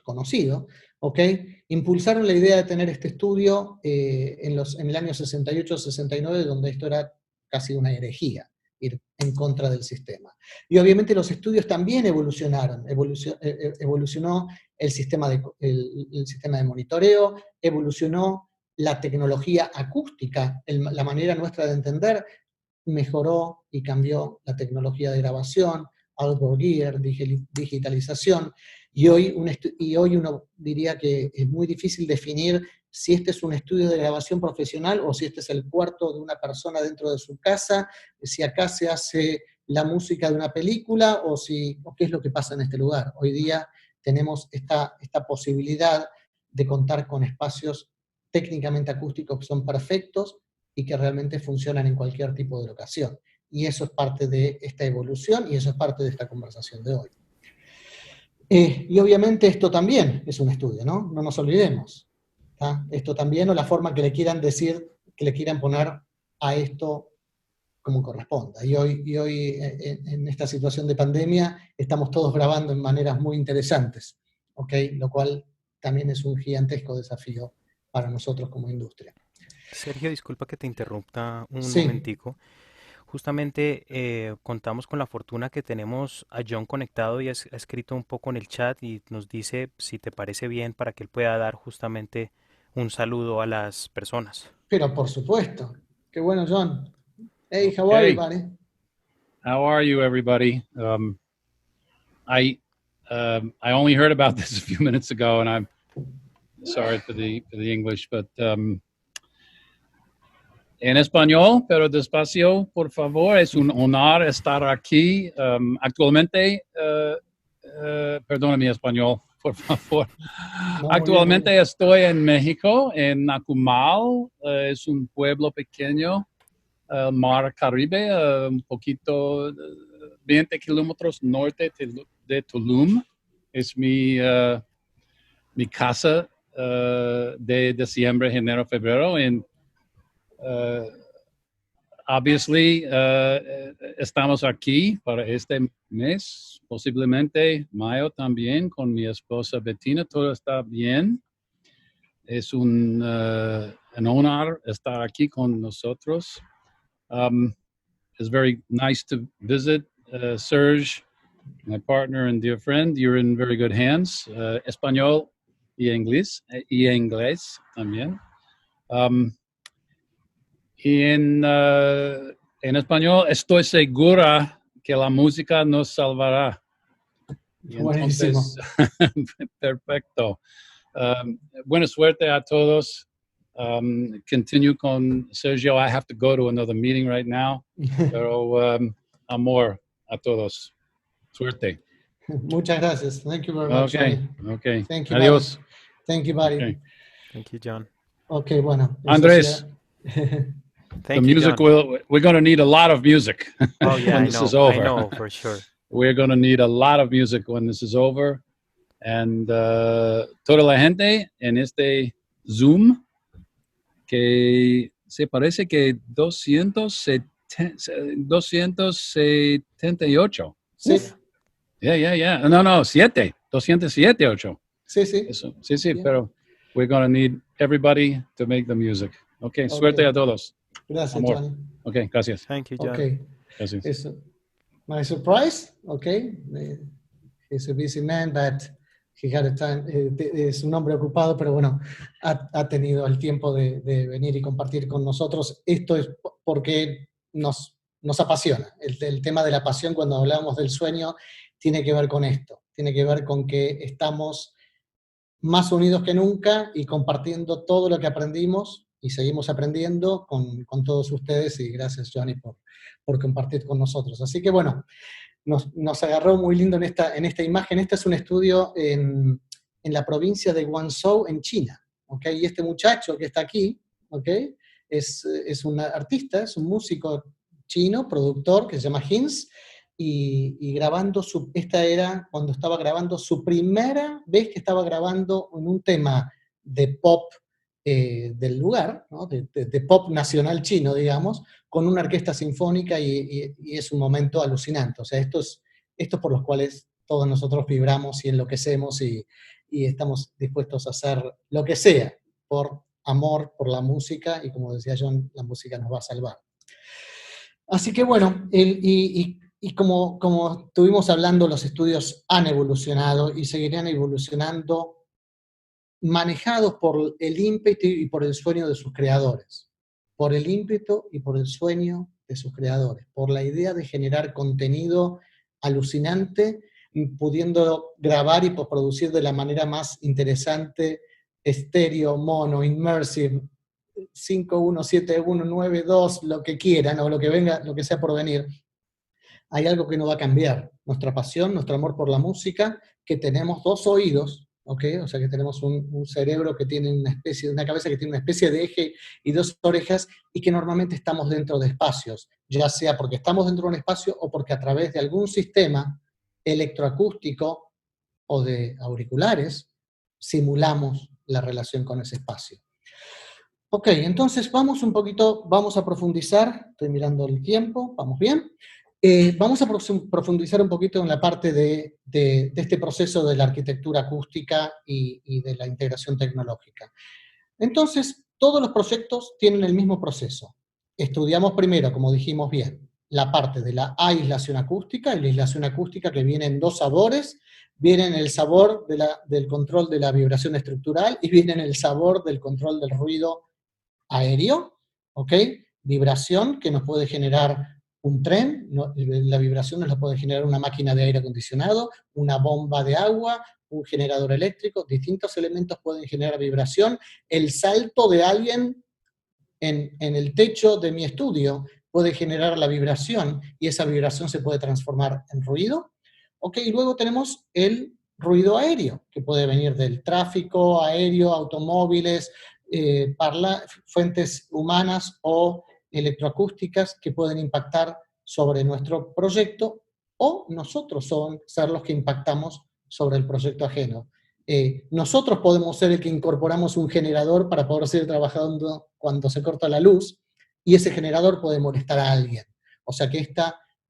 conocido, ¿okay? Impulsaron la idea de tener este estudio en el año 68-69, donde esto era casi una herejía, ir en contra del sistema. Y obviamente los estudios también evolucionaron, evolucionó el sistema de monitoreo, evolucionó la tecnología acústica, la manera nuestra de entender, mejoró y cambió la tecnología de grabación, outdoor gear, digitalización, y hoy uno diría que es muy difícil definir si este es un estudio de grabación profesional o si este es el cuarto de una persona dentro de su casa, si acá se hace la música de una película o qué es lo que pasa en este lugar. Hoy día tenemos esta posibilidad de contar con espacios técnicamente acústicos que son perfectos y que realmente funcionan en cualquier tipo de locación. Y eso es parte de esta evolución y eso es parte de esta conversación de hoy. Y obviamente esto también es un estudio, ¿no? No nos olvidemos. ¿Tá? Esto también, o la forma que le quieran decir, que le quieran poner a esto como corresponda. Y hoy en esta situación de pandemia, estamos todos grabando en maneras muy interesantes, ¿ok? Lo cual también es un gigantesco desafío para nosotros como industria. Sergio, disculpa que te interrumpa un Sí, momentico. Justamente contamos con la fortuna que tenemos a John conectado y ha escrito un poco en el chat y nos dice si te parece bien para que él pueda dar justamente un saludo a las personas. pero por supuesto. Qué bueno, John. Hey, how are you, Okay. buddy? How are you, everybody? I only heard about this a few minutes ago, and I'm sorry for the English, but en español, pero despacio, por favor. Es un honor estar aquí. Actualmente, perdona mi español, por favor. No, muy bien, muy Actualmente bien. estoy en México, en Nacumal. Es un pueblo pequeño, mar Caribe, un poquito 20 kilómetros norte de Tulum. Es mi casa de diciembre, enero, febrero. And obviously, estamos aquí para este mes, posiblemente mayo también, con mi esposa Bettina. Todo está bien. Es un honor estar aquí con nosotros. It's very nice to visit. Serge, my partner and dear friend, you're in very good hands. Español y inglés también. Y en español, estoy segura que la música nos salvará. Y Buenísimo. entonces, perfecto. Buena suerte a todos. Continue con Sergio. I have to go to another meeting right now. Pero amor a todos. Suerte. Muchas gracias. Thank you very much, Okay, Johnny. okay. Thank you, buddy. Adiós. Thank you, buddy. Okay. Thank you, John. Ok, bueno, eso Andres, sea. the Thank you, music John. we're going to need a lot of music Oh yeah, when I this know. is I over. know for sure. We're going to need a lot of music when this is over. And toda la gente en este Zoom que se parece que 278. Sí, Yeah. No, 278. sí, sí. Eso. Sí, Bien. pero we're going to need everybody to make the music. Okay, suerte Ok. a todos. Gracias, Amor. Johnny. Okay, gracias. Thank you, John. Ok. Gracias. Eso. My surprise, okay. He's a busy man, but he had a time. Es un hombre ocupado, pero bueno, ha tenido el tiempo de venir y compartir con nosotros. Esto es porque nos apasiona. El tema de la pasión, cuando hablamos del sueño, tiene que ver con esto. Tiene que ver con que estamos más unidos que nunca y compartiendo todo lo que aprendimos y seguimos aprendiendo con todos ustedes, y gracias, Johnny, por compartir con nosotros. Así que bueno, nos agarró muy lindo en esta imagen. Este es un estudio en la provincia de Guangzhou, en China, ¿ok? Y este muchacho que está aquí, ¿ok? Es un artista, es un músico chino, productor, que se llama Hinz, y grabando esta era cuando estaba grabando su primera vez que estaba grabando en un tema de pop del lugar, ¿no? de pop nacional chino, digamos, con una orquesta sinfónica, y es un momento alucinante. O sea, esto es por los cuales todos nosotros vibramos y enloquecemos y estamos dispuestos a hacer lo que sea por amor, por la música, y como decía John, la música nos va a salvar. Así que bueno, y como estuvimos hablando, los estudios han evolucionado y seguirán evolucionando, manejados por el ímpetu y por el sueño de sus creadores. Por el ímpetu y por el sueño de sus creadores. Por la idea de generar contenido alucinante, pudiendo grabar y postproducir de la manera más interesante, estéreo, mono, immersive, 5.1, 7.1, 9.2, lo que quieran, o lo que venga, lo que sea por venir. Hay algo que no va a cambiar, nuestra pasión, nuestro amor por la música, que tenemos 2 oídos, ¿ok? O sea que tenemos un cerebro que tiene una cabeza que tiene una especie de eje y 2 orejas, y que normalmente estamos dentro de espacios, ya sea porque estamos dentro de un espacio o porque a través de algún sistema electroacústico o de auriculares simulamos la relación con ese espacio. Ok, entonces vamos a profundizar, estoy mirando el tiempo, vamos bien. Vamos a profundizar un poquito en la parte de este proceso de la arquitectura acústica y de la integración tecnológica. Entonces, todos los proyectos tienen el mismo proceso. Estudiamos primero, como dijimos bien, la parte de la aislación acústica, y la aislación acústica que viene en 2 sabores. Viene en el sabor del control de la vibración estructural y viene en el sabor del control del ruido aéreo, ¿ok? Vibración que nos puede generar un tren, la vibración nos la puede generar una máquina de aire acondicionado, una bomba de agua, un generador eléctrico, distintos elementos pueden generar vibración. El salto de alguien en el techo de mi estudio puede generar la vibración, y esa vibración se puede transformar en ruido. ¿Ok? Y luego tenemos el ruido aéreo, que puede venir del tráfico aéreo, automóviles, fuentes humanas o electroacústicas que pueden impactar sobre nuestro proyecto, o nosotros ser los que impactamos sobre el proyecto ajeno. Nosotros podemos ser el que incorporamos un generador para poder seguir trabajando cuando se corta la luz, y ese generador puede molestar a alguien. O sea que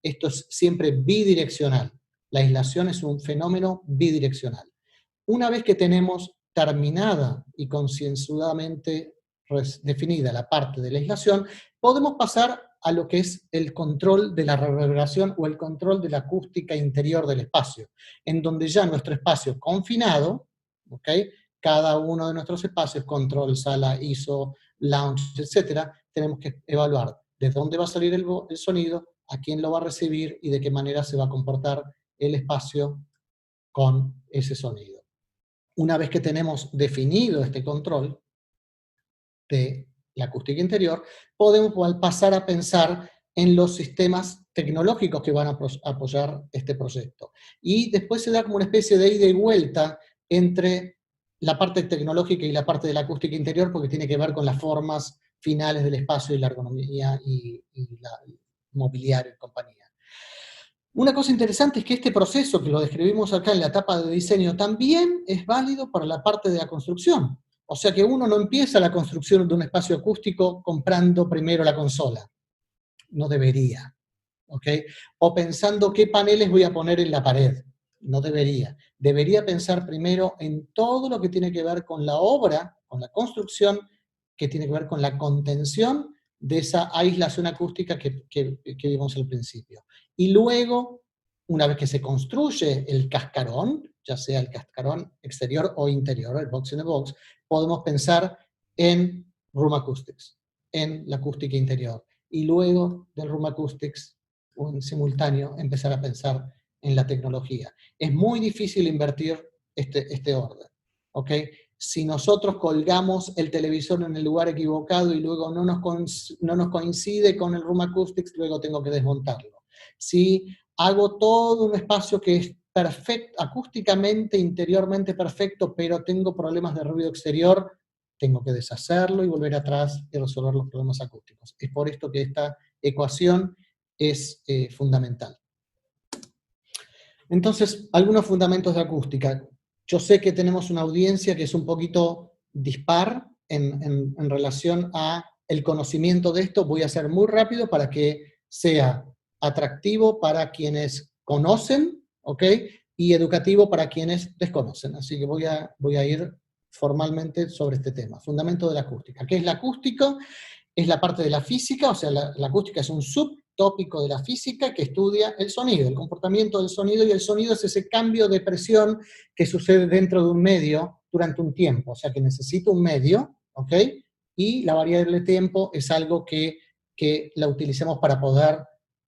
esto es siempre bidireccional. La aislación es un fenómeno bidireccional. Una vez que tenemos terminada y concienzudamente definida la parte de la aislación, podemos pasar a lo que es el control de la reverberación o el control de la acústica interior del espacio, en donde ya nuestro espacio confinado, ¿ok? Cada uno de nuestros espacios, control, sala, ISO, lounge, etcétera, tenemos que evaluar de dónde va a salir el sonido, a quién lo va a recibir y de qué manera se va a comportar el espacio con ese sonido. Una vez que tenemos definido este control de la acústica interior, podemos pasar a pensar en los sistemas tecnológicos que van a apoyar este proyecto. Y después se da como una especie de ida y vuelta entre la parte tecnológica y la parte de la acústica interior, porque tiene que ver con las formas finales del espacio y la ergonomía y la mobiliario y compañía. Una cosa interesante es que este proceso que lo describimos acá en la etapa de diseño también es válido para la parte de la construcción. O sea que uno no empieza la construcción de un espacio acústico comprando primero la consola. No debería. ¿Ok? O pensando qué paneles voy a poner en la pared. No debería. Debería pensar primero en todo lo que tiene que ver con la obra, con la construcción, que tiene que ver con la contención de esa aislación acústica que vimos al principio. Y luego, una vez que se construye el cascarón, ya sea el cascarón exterior o interior, el box in the box, podemos pensar en room acoustics, en la acústica interior. Y luego del room acoustics, o en simultáneo, empezar a pensar en la tecnología. Es muy difícil invertir este orden, ¿ok? Si nosotros colgamos el televisor en el lugar equivocado y luego no nos coincide con el room acoustics, luego tengo que desmontarlo. Si hago todo un espacio que es perfecto, acústicamente, interiormente perfecto, pero tengo problemas de ruido exterior, tengo que deshacerlo y volver atrás y resolver los problemas acústicos. Es por esto que esta ecuación es fundamental. Entonces, algunos fundamentos de acústica. Yo sé que tenemos una audiencia que es un poquito dispar en relación a el conocimiento de esto. Voy a ser muy rápido para que sea atractivo para quienes conocen, ¿ok? Y educativo para quienes desconocen. Así que voy a ir formalmente sobre este tema. Fundamento de la acústica. ¿Qué es la acústica? Es la parte de la física, o sea, la acústica es un subtópico de la física que estudia el sonido, el comportamiento del sonido, y el sonido es ese cambio de presión que sucede dentro de un medio durante un tiempo, o sea que necesito un medio, ¿ok? Y la variable de tiempo es algo que la utilicemos para poder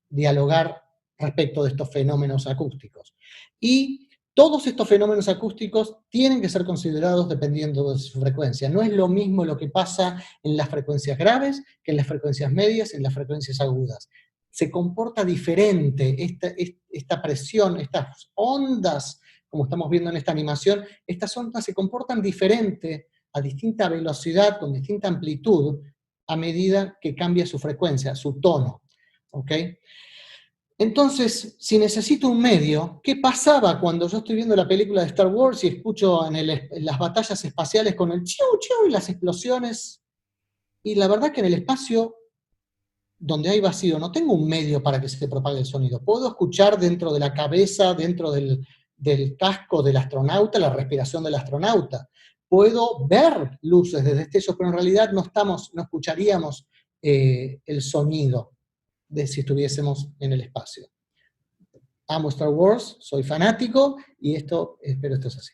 dialogar respecto de estos fenómenos acústicos. Y todos estos fenómenos acústicos tienen que ser considerados dependiendo de su frecuencia. No es lo mismo lo que pasa en las frecuencias graves que en las frecuencias medias y en las frecuencias agudas. Se comporta diferente esta presión, estas ondas, como estamos viendo en esta animación, estas ondas se comportan diferente a distinta velocidad, con distinta amplitud, a medida que cambia su frecuencia, su tono. ¿Ok? Entonces, si necesito un medio, ¿qué pasaba cuando yo estoy viendo la película de Star Wars y escucho en las batallas espaciales con el chiu chiu y las explosiones? Y la verdad que en el espacio donde hay vacío no tengo un medio para que se propague el sonido. Puedo escuchar dentro de la cabeza, dentro del casco del astronauta, la respiración del astronauta. Puedo ver luces de destellos, pero en realidad no escucharíamos el sonido de si estuviésemos en el espacio. Amo Star Wars, soy fanático, y espero esto es así.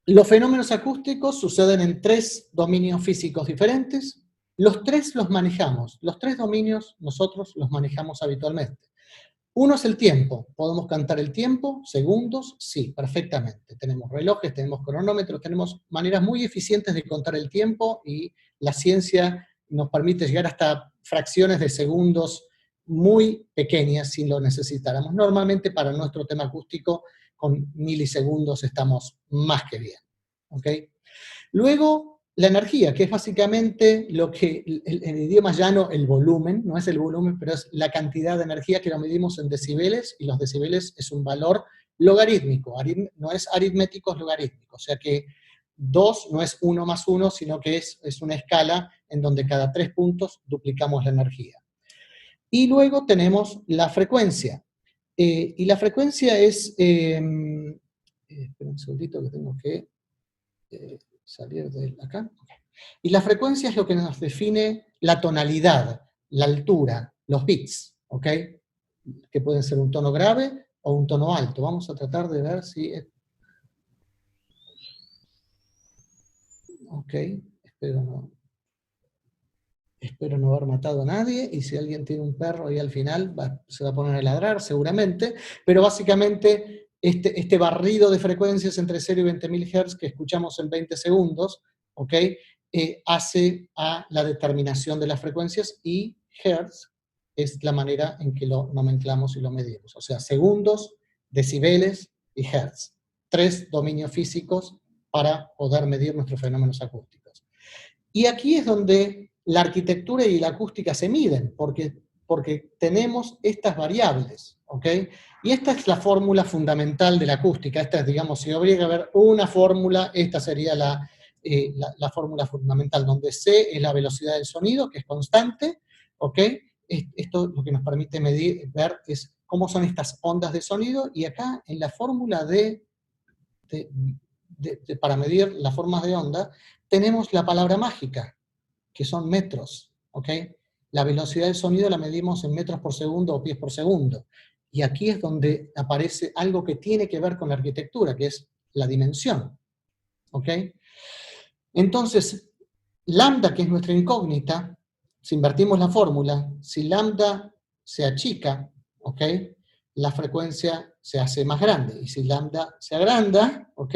Los fenómenos acústicos suceden en 3 dominios físicos diferentes. Los 3 los manejamos. Los 3 dominios nosotros los manejamos habitualmente. Uno es el tiempo. ¿Podemos cantar el tiempo? ¿Segundos? Sí, perfectamente. Tenemos relojes, tenemos cronómetros, tenemos maneras muy eficientes de contar el tiempo, y la ciencia nos permite llegar hasta fracciones de segundos muy pequeñas si lo necesitáramos. Normalmente para nuestro tema acústico con milisegundos estamos más que bien. ¿Ok? Luego, la energía, que es básicamente lo que en idioma llano el volumen, no es el volumen, pero es la cantidad de energía que lo medimos en decibeles, y los decibeles es un valor logarítmico, no es aritmético, es logarítmico, o sea que 2 no es 1 más 1, sino que es una escala en donde cada 3 puntos duplicamos la energía. Y luego tenemos la frecuencia, y la frecuencia es, espera un segundito que tengo que salir de acá. Y la frecuencia es lo que nos define la tonalidad, la altura, los bits, ¿ok? Que pueden ser un tono grave o un tono alto. Vamos a tratar de ver si... Ok, espero no haber matado a nadie, y si alguien tiene un perro ahí al final se va a poner a ladrar seguramente, pero básicamente este barrido de frecuencias entre 0 y 20.000 Hz que escuchamos en 20 segundos, ¿ok? Hace a la determinación de las frecuencias, y Hertz es la manera en que lo nomenclamos y lo medimos. O sea, segundos, decibeles y Hertz. 3 dominios físicos para poder medir nuestros fenómenos acústicos. Y aquí es donde la arquitectura y la acústica se miden, porque tenemos estas variables, ¿ok? Y esta es la fórmula fundamental de la acústica. Esta es, digamos, si habría que haber una fórmula, esta sería la fórmula fundamental, donde C es la velocidad del sonido, que es constante, ¿ok? Esto lo que nos permite ver es cómo son estas ondas de sonido, y acá en la fórmula para medir las formas de onda, tenemos la palabra mágica, que son metros, ¿ok? La velocidad del sonido la medimos en metros por segundo o pies por segundo. Y aquí es donde aparece algo que tiene que ver con la arquitectura, que es la dimensión, ¿ok? Entonces, lambda, que es nuestra incógnita, si invertimos la fórmula, si lambda se achica, ¿ok? La frecuencia se hace más grande, y si lambda se agranda, ¿ok?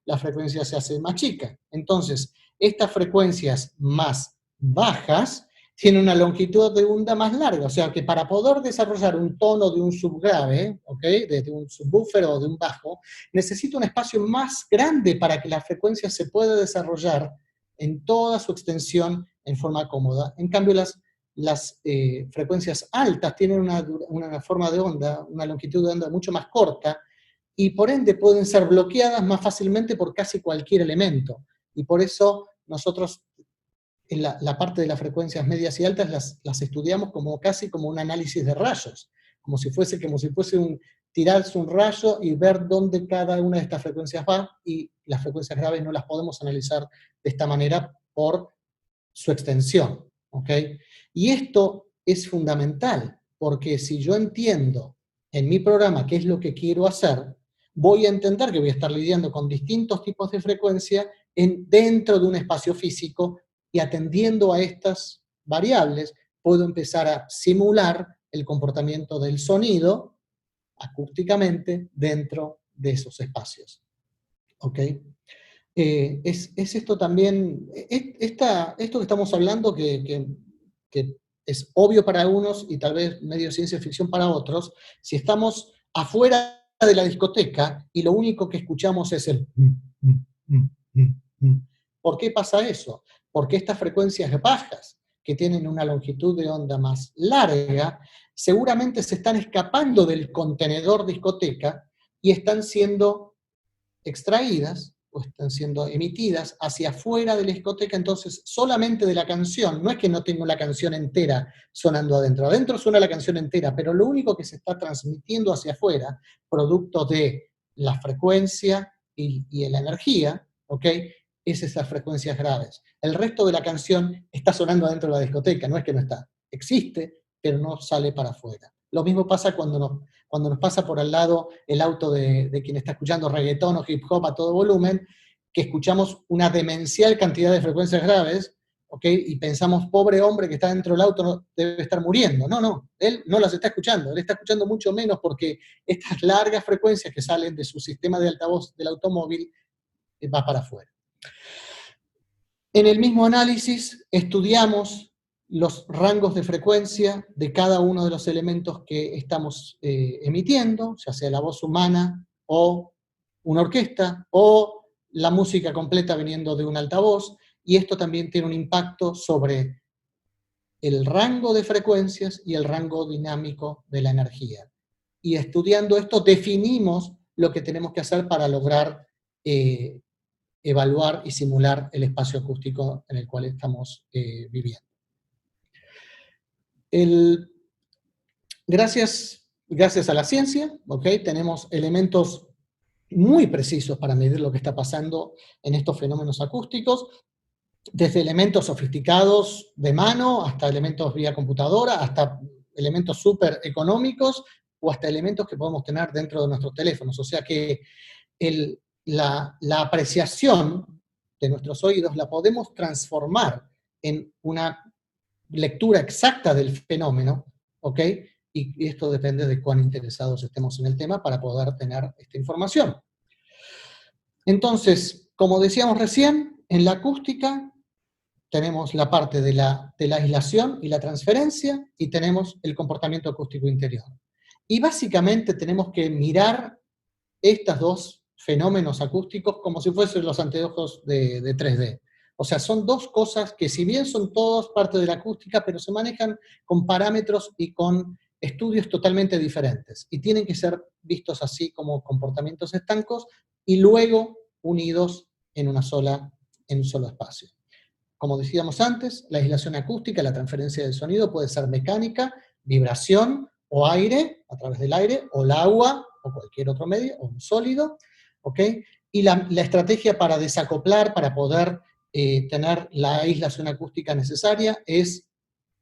La frecuencia se hace más chica. Entonces, estas frecuencias más bajas tienen una longitud de onda más larga, o sea que para poder desarrollar un tono de un subgrave, ¿ok? De un subwoofer o de un bajo, necesito un espacio más grande para que la frecuencia se pueda desarrollar en toda su extensión en forma cómoda. En cambio, las frecuencias altas tienen una forma de onda, una longitud de onda mucho más corta, y por ende pueden ser bloqueadas más fácilmente por casi cualquier elemento. Y por eso nosotros en la parte de las frecuencias medias y altas las estudiamos casi como un análisis de rayos, como si fuese tirarse un rayo y ver dónde cada una de estas frecuencias va, y las frecuencias graves no las podemos analizar de esta manera por su extensión, ¿ok? Y esto es fundamental, porque si yo entiendo en mi programa qué es lo que quiero hacer, voy a entender que voy a estar lidiando con distintos tipos de frecuencia dentro de un espacio físico, y atendiendo a estas variables puedo empezar a simular el comportamiento del sonido acústicamente dentro de esos espacios. ¿Ok? Es esto también, esto que estamos hablando, que es obvio para algunos y tal vez medio ciencia ficción para otros, si estamos afuera de la discoteca y lo único que escuchamos es el... ¿Por qué pasa eso? Porque estas frecuencias bajas, que tienen una longitud de onda más larga, seguramente se están escapando del contenedor discoteca y están siendo extraídas o están siendo emitidas hacia afuera de la discoteca, entonces solamente de la canción, no es que no tengo la canción entera sonando adentro, adentro suena la canción entera, pero lo único que se está transmitiendo hacia afuera, producto de la frecuencia y la energía, ¿ok? Es esas frecuencias graves. El resto de la canción está sonando adentro de la discoteca, no es que no está, existe, pero no sale para afuera. Lo mismo pasa cuando nos pasa por al lado el auto de quien está escuchando reggaetón o hip hop a todo volumen, que escuchamos una demencial cantidad de frecuencias graves, ¿ok? Y pensamos, pobre hombre que está dentro del auto debe estar muriendo. No, él no las está escuchando, él está escuchando mucho menos porque estas largas frecuencias que salen de su sistema de altavoz del automóvil va para afuera. En el mismo análisis estudiamos los rangos de frecuencia de cada uno de los elementos que estamos emitiendo, ya sea la voz humana o una orquesta, o la música completa viniendo de un altavoz, y esto también tiene un impacto sobre el rango de frecuencias y el rango dinámico de la energía. Y estudiando esto definimos lo que tenemos que hacer para lograr evaluar y simular el espacio acústico en el cual estamos viviendo. Gracias a la ciencia, ¿okay? Tenemos elementos muy precisos para medir lo que está pasando en estos fenómenos acústicos, desde elementos sofisticados de mano, hasta elementos vía computadora, hasta elementos súper económicos, o hasta elementos que podemos tener dentro de nuestros teléfonos. O sea que la apreciación de nuestros oídos la podemos transformar en una lectura exacta del fenómeno, ¿ok? Y esto depende de cuán interesados estemos en el tema para poder tener esta información. Entonces, como decíamos recién, en la acústica tenemos la parte de la aislación y la transferencia, y tenemos el comportamiento acústico interior. Y básicamente tenemos que mirar estos dos fenómenos acústicos como si fuesen los anteojos de 3D. O sea, son dos cosas que si bien son todos parte de la acústica, pero se manejan con parámetros y con estudios totalmente diferentes. Y tienen que ser vistos así como comportamientos estancos y luego unidos en un solo espacio. Como decíamos antes, la aislación acústica, la transferencia del sonido puede ser mecánica, vibración o aire, a través del aire, o el agua, o cualquier otro medio, o un sólido, ¿ok? Y la estrategia para desacoplar, para poder tener la aislación acústica necesaria, es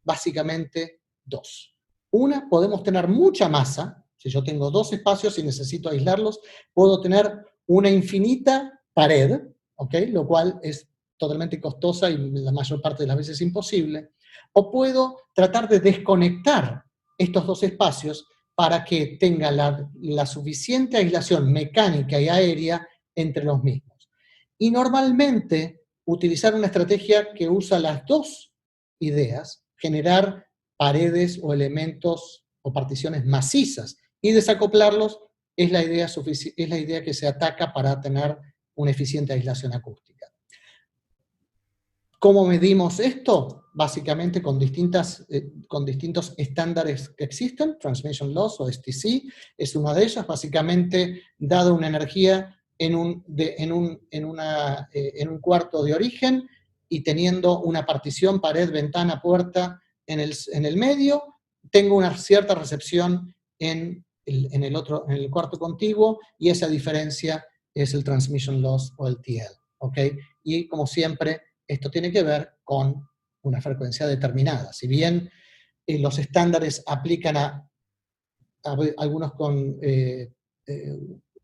básicamente dos. Una, podemos tener mucha masa. Si yo tengo dos espacios y necesito aislarlos, puedo tener una infinita pared, ¿ok? Lo cual es totalmente costosa y la mayor parte de las veces imposible. O puedo tratar de desconectar estos dos espacios para que tenga la suficiente aislación mecánica y aérea entre los mismos. Y normalmente utilizar una estrategia que usa las dos ideas, generar paredes o elementos o particiones macizas y desacoplarlos, es la idea que se ataca para tener una eficiente aislación acústica. ¿Cómo medimos esto? Básicamente con distintos estándares que existen, Transmission Loss o STC, es una de ellas, básicamente dado una energía en un cuarto de origen y teniendo una partición, pared, ventana, puerta en el medio, tengo una cierta recepción en el cuarto contiguo, y esa diferencia es el Transmission Loss o el TL, ¿ok? Y como siempre, esto tiene que ver con una frecuencia determinada. Si bien los estándares aplican a algunos con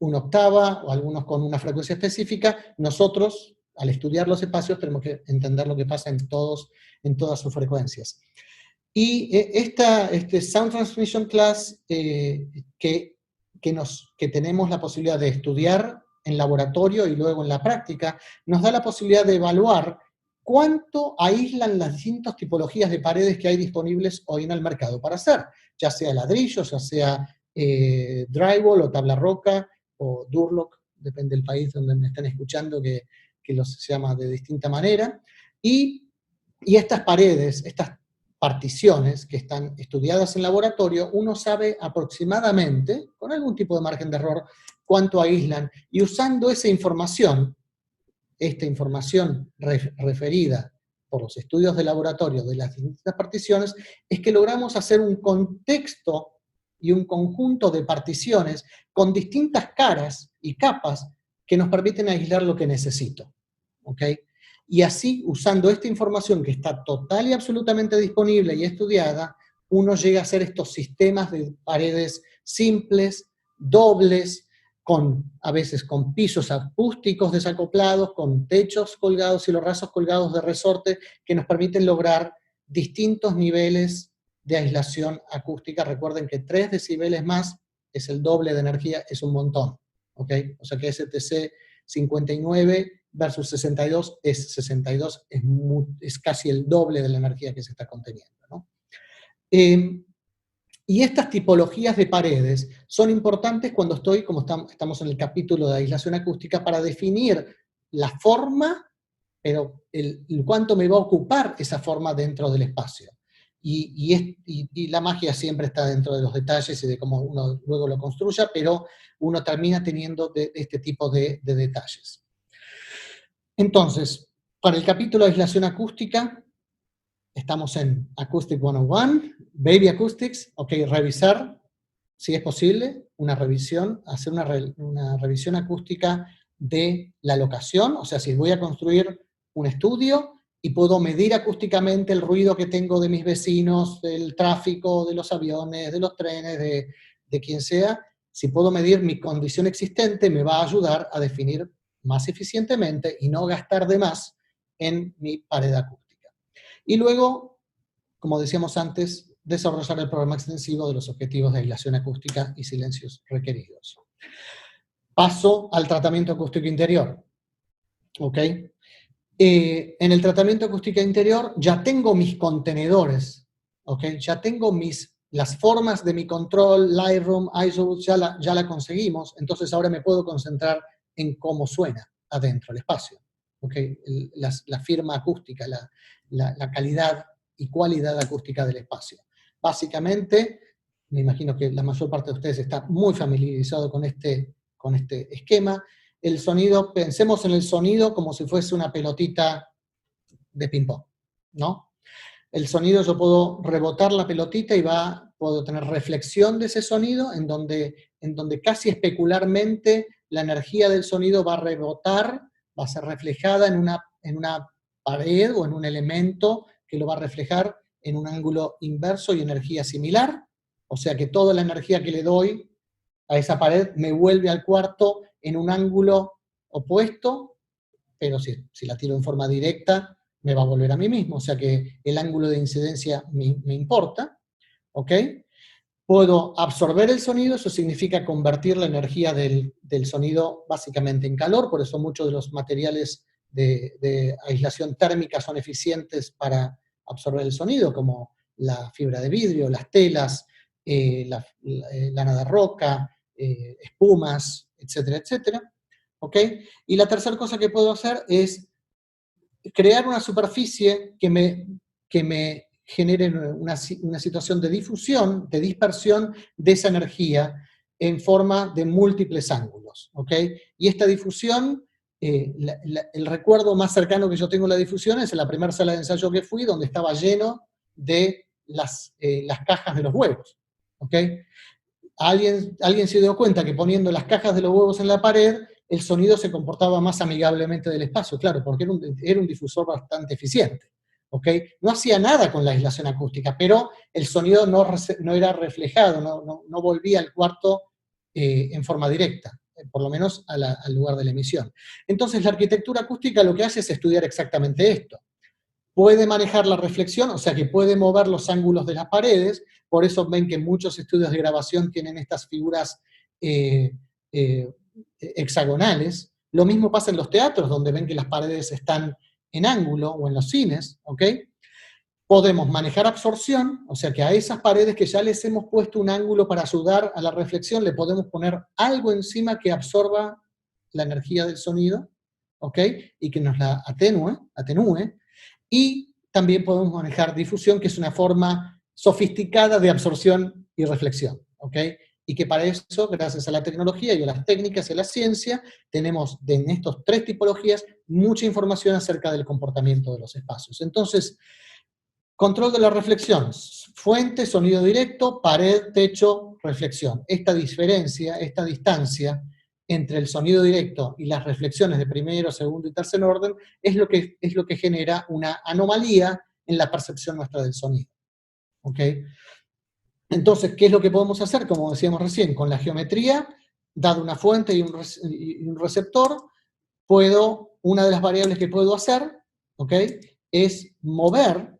una octava o algunos con una frecuencia específica, nosotros, al estudiar los espacios, tenemos que entender lo que pasa en todas sus frecuencias. Y este Sound Transmission Class que tenemos la posibilidad de estudiar en laboratorio y luego en la práctica, nos da la posibilidad de evaluar cuánto aíslan las distintas tipologías de paredes que hay disponibles hoy en el mercado para hacer, ya sea ladrillo, ya sea drywall o tabla roca o Durlock, depende del país donde me estén escuchando, que se llama de distinta manera, y estas paredes, estas particiones que están estudiadas en laboratorio, uno sabe aproximadamente, con algún tipo de margen de error, cuánto aíslan, y usando esa información, esta información referida por los estudios de laboratorio de las distintas particiones, es que logramos hacer un contexto y un conjunto de particiones con distintas caras y capas que nos permiten aislar lo que necesito. ¿Ok? Y así, usando esta información que está total y absolutamente disponible y estudiada, uno llega a hacer estos sistemas de paredes simples, dobles, a veces con pisos acústicos desacoplados, con techos colgados y los rasos colgados de resorte, que nos permiten lograr distintos niveles de aislación acústica. Recuerden que 3 decibeles más es el doble de energía, es un montón. ¿Ok? O sea que STC 59 versus 62 es casi el doble de la energía que se está conteniendo, ¿no? Y estas tipologías de paredes son importantes cuando como estamos en el capítulo de aislación acústica, para definir la forma, pero cuánto me va a ocupar esa forma dentro del espacio. Y la magia siempre está dentro de los detalles y de cómo uno luego lo construya, pero uno termina teniendo este tipo de detalles. Entonces, para el capítulo de aislación acústica, estamos en Acoustic 101, Baby Acoustics, ok, revisar, si es posible, una revisión, hacer una revisión acústica de la locación, o sea, si voy a construir un estudio y puedo medir acústicamente el ruido que tengo de mis vecinos, del tráfico, de los aviones, de los trenes, de quien sea, si puedo medir mi condición existente, me va a ayudar a definir más eficientemente y no gastar de más en mi pared acústica. Y luego, como decíamos antes, desarrollar el programa extensivo de los objetivos de aislación acústica y silencios requeridos. Paso al tratamiento acústico interior. ¿Ok? En el tratamiento acústico interior ya tengo mis contenedores, ¿ok? Ya tengo las formas de mi control, Lightroom, Isobus, ya la conseguimos, entonces ahora me puedo concentrar en cómo suena adentro el espacio. ¿Okay? La firma acústica, la calidad y cualidad acústica del espacio. Básicamente, me imagino que la mayor parte de ustedes está muy familiarizado con este esquema. El sonido, pensemos en el sonido como si fuese una pelotita de ping-pong, ¿no? El sonido, yo puedo rebotar la pelotita y puedo tener reflexión de ese sonido, en donde casi especularmente la energía del sonido va a rebotar, va a ser reflejada en una pared o en un elemento que lo va a reflejar en un ángulo inverso y energía similar, o sea que toda la energía que le doy a esa pared me vuelve al cuarto en un ángulo opuesto, pero si la tiro en forma directa, me va a volver a mí mismo, o sea que el ángulo de incidencia me importa, ¿ok? Puedo absorber el sonido, eso significa convertir la energía del sonido básicamente en calor, por eso muchos de los materiales de aislación térmica son eficientes para absorber el sonido, como la fibra de vidrio, las telas, lana de roca, espumas, etcétera, etcétera. ¿Ok? Y la tercera cosa que puedo hacer es crear una superficie que me genere una situación de difusión, de dispersión de esa energía en forma de múltiples ángulos. ¿Ok? Y esta difusión, el recuerdo más cercano que yo tengo de la difusión es en la primera sala de ensayo que fui, donde estaba lleno de las cajas de los huevos. ¿Ok? Alguien se dio cuenta que poniendo las cajas de los huevos en la pared, el sonido se comportaba más amigablemente del espacio, claro, porque era un difusor bastante eficiente. ¿Ok? No hacía nada con la aislación acústica, pero el sonido no era reflejado, no volvía al cuarto en forma directa, por lo menos al lugar de la emisión. Entonces la arquitectura acústica lo que hace es estudiar exactamente esto. puede manejar la reflexión, o sea que puede mover los ángulos de las paredes, por eso ven que muchos estudios de grabación tienen estas figuras hexagonales. Lo mismo pasa en los teatros, donde ven que las paredes están en ángulo, o en los cines, ¿ok? Podemos manejar absorción, o sea que a esas paredes que ya les hemos puesto un ángulo para ayudar a la reflexión, le podemos poner algo encima que absorba la energía del sonido, ¿ok? Y que nos la atenúe. Y también podemos manejar difusión, que es una forma sofisticada de absorción y reflexión, ¿ok? Y que para eso, gracias a la tecnología y a las técnicas y a la ciencia, tenemos en estas 3 tipologías mucha información acerca del comportamiento de los espacios. Entonces, control de la reflexión, fuente, sonido directo, pared, techo, reflexión. Esta diferencia, esta distancia entre el sonido directo y las reflexiones de primero, segundo y tercer orden es lo que genera una anomalía en la percepción nuestra del sonido. ¿Ok? Entonces, ¿qué es lo que podemos hacer? Como decíamos recién, con la geometría, dado una fuente y un receptor, una de las variables que puedo hacer, ¿ok?, es mover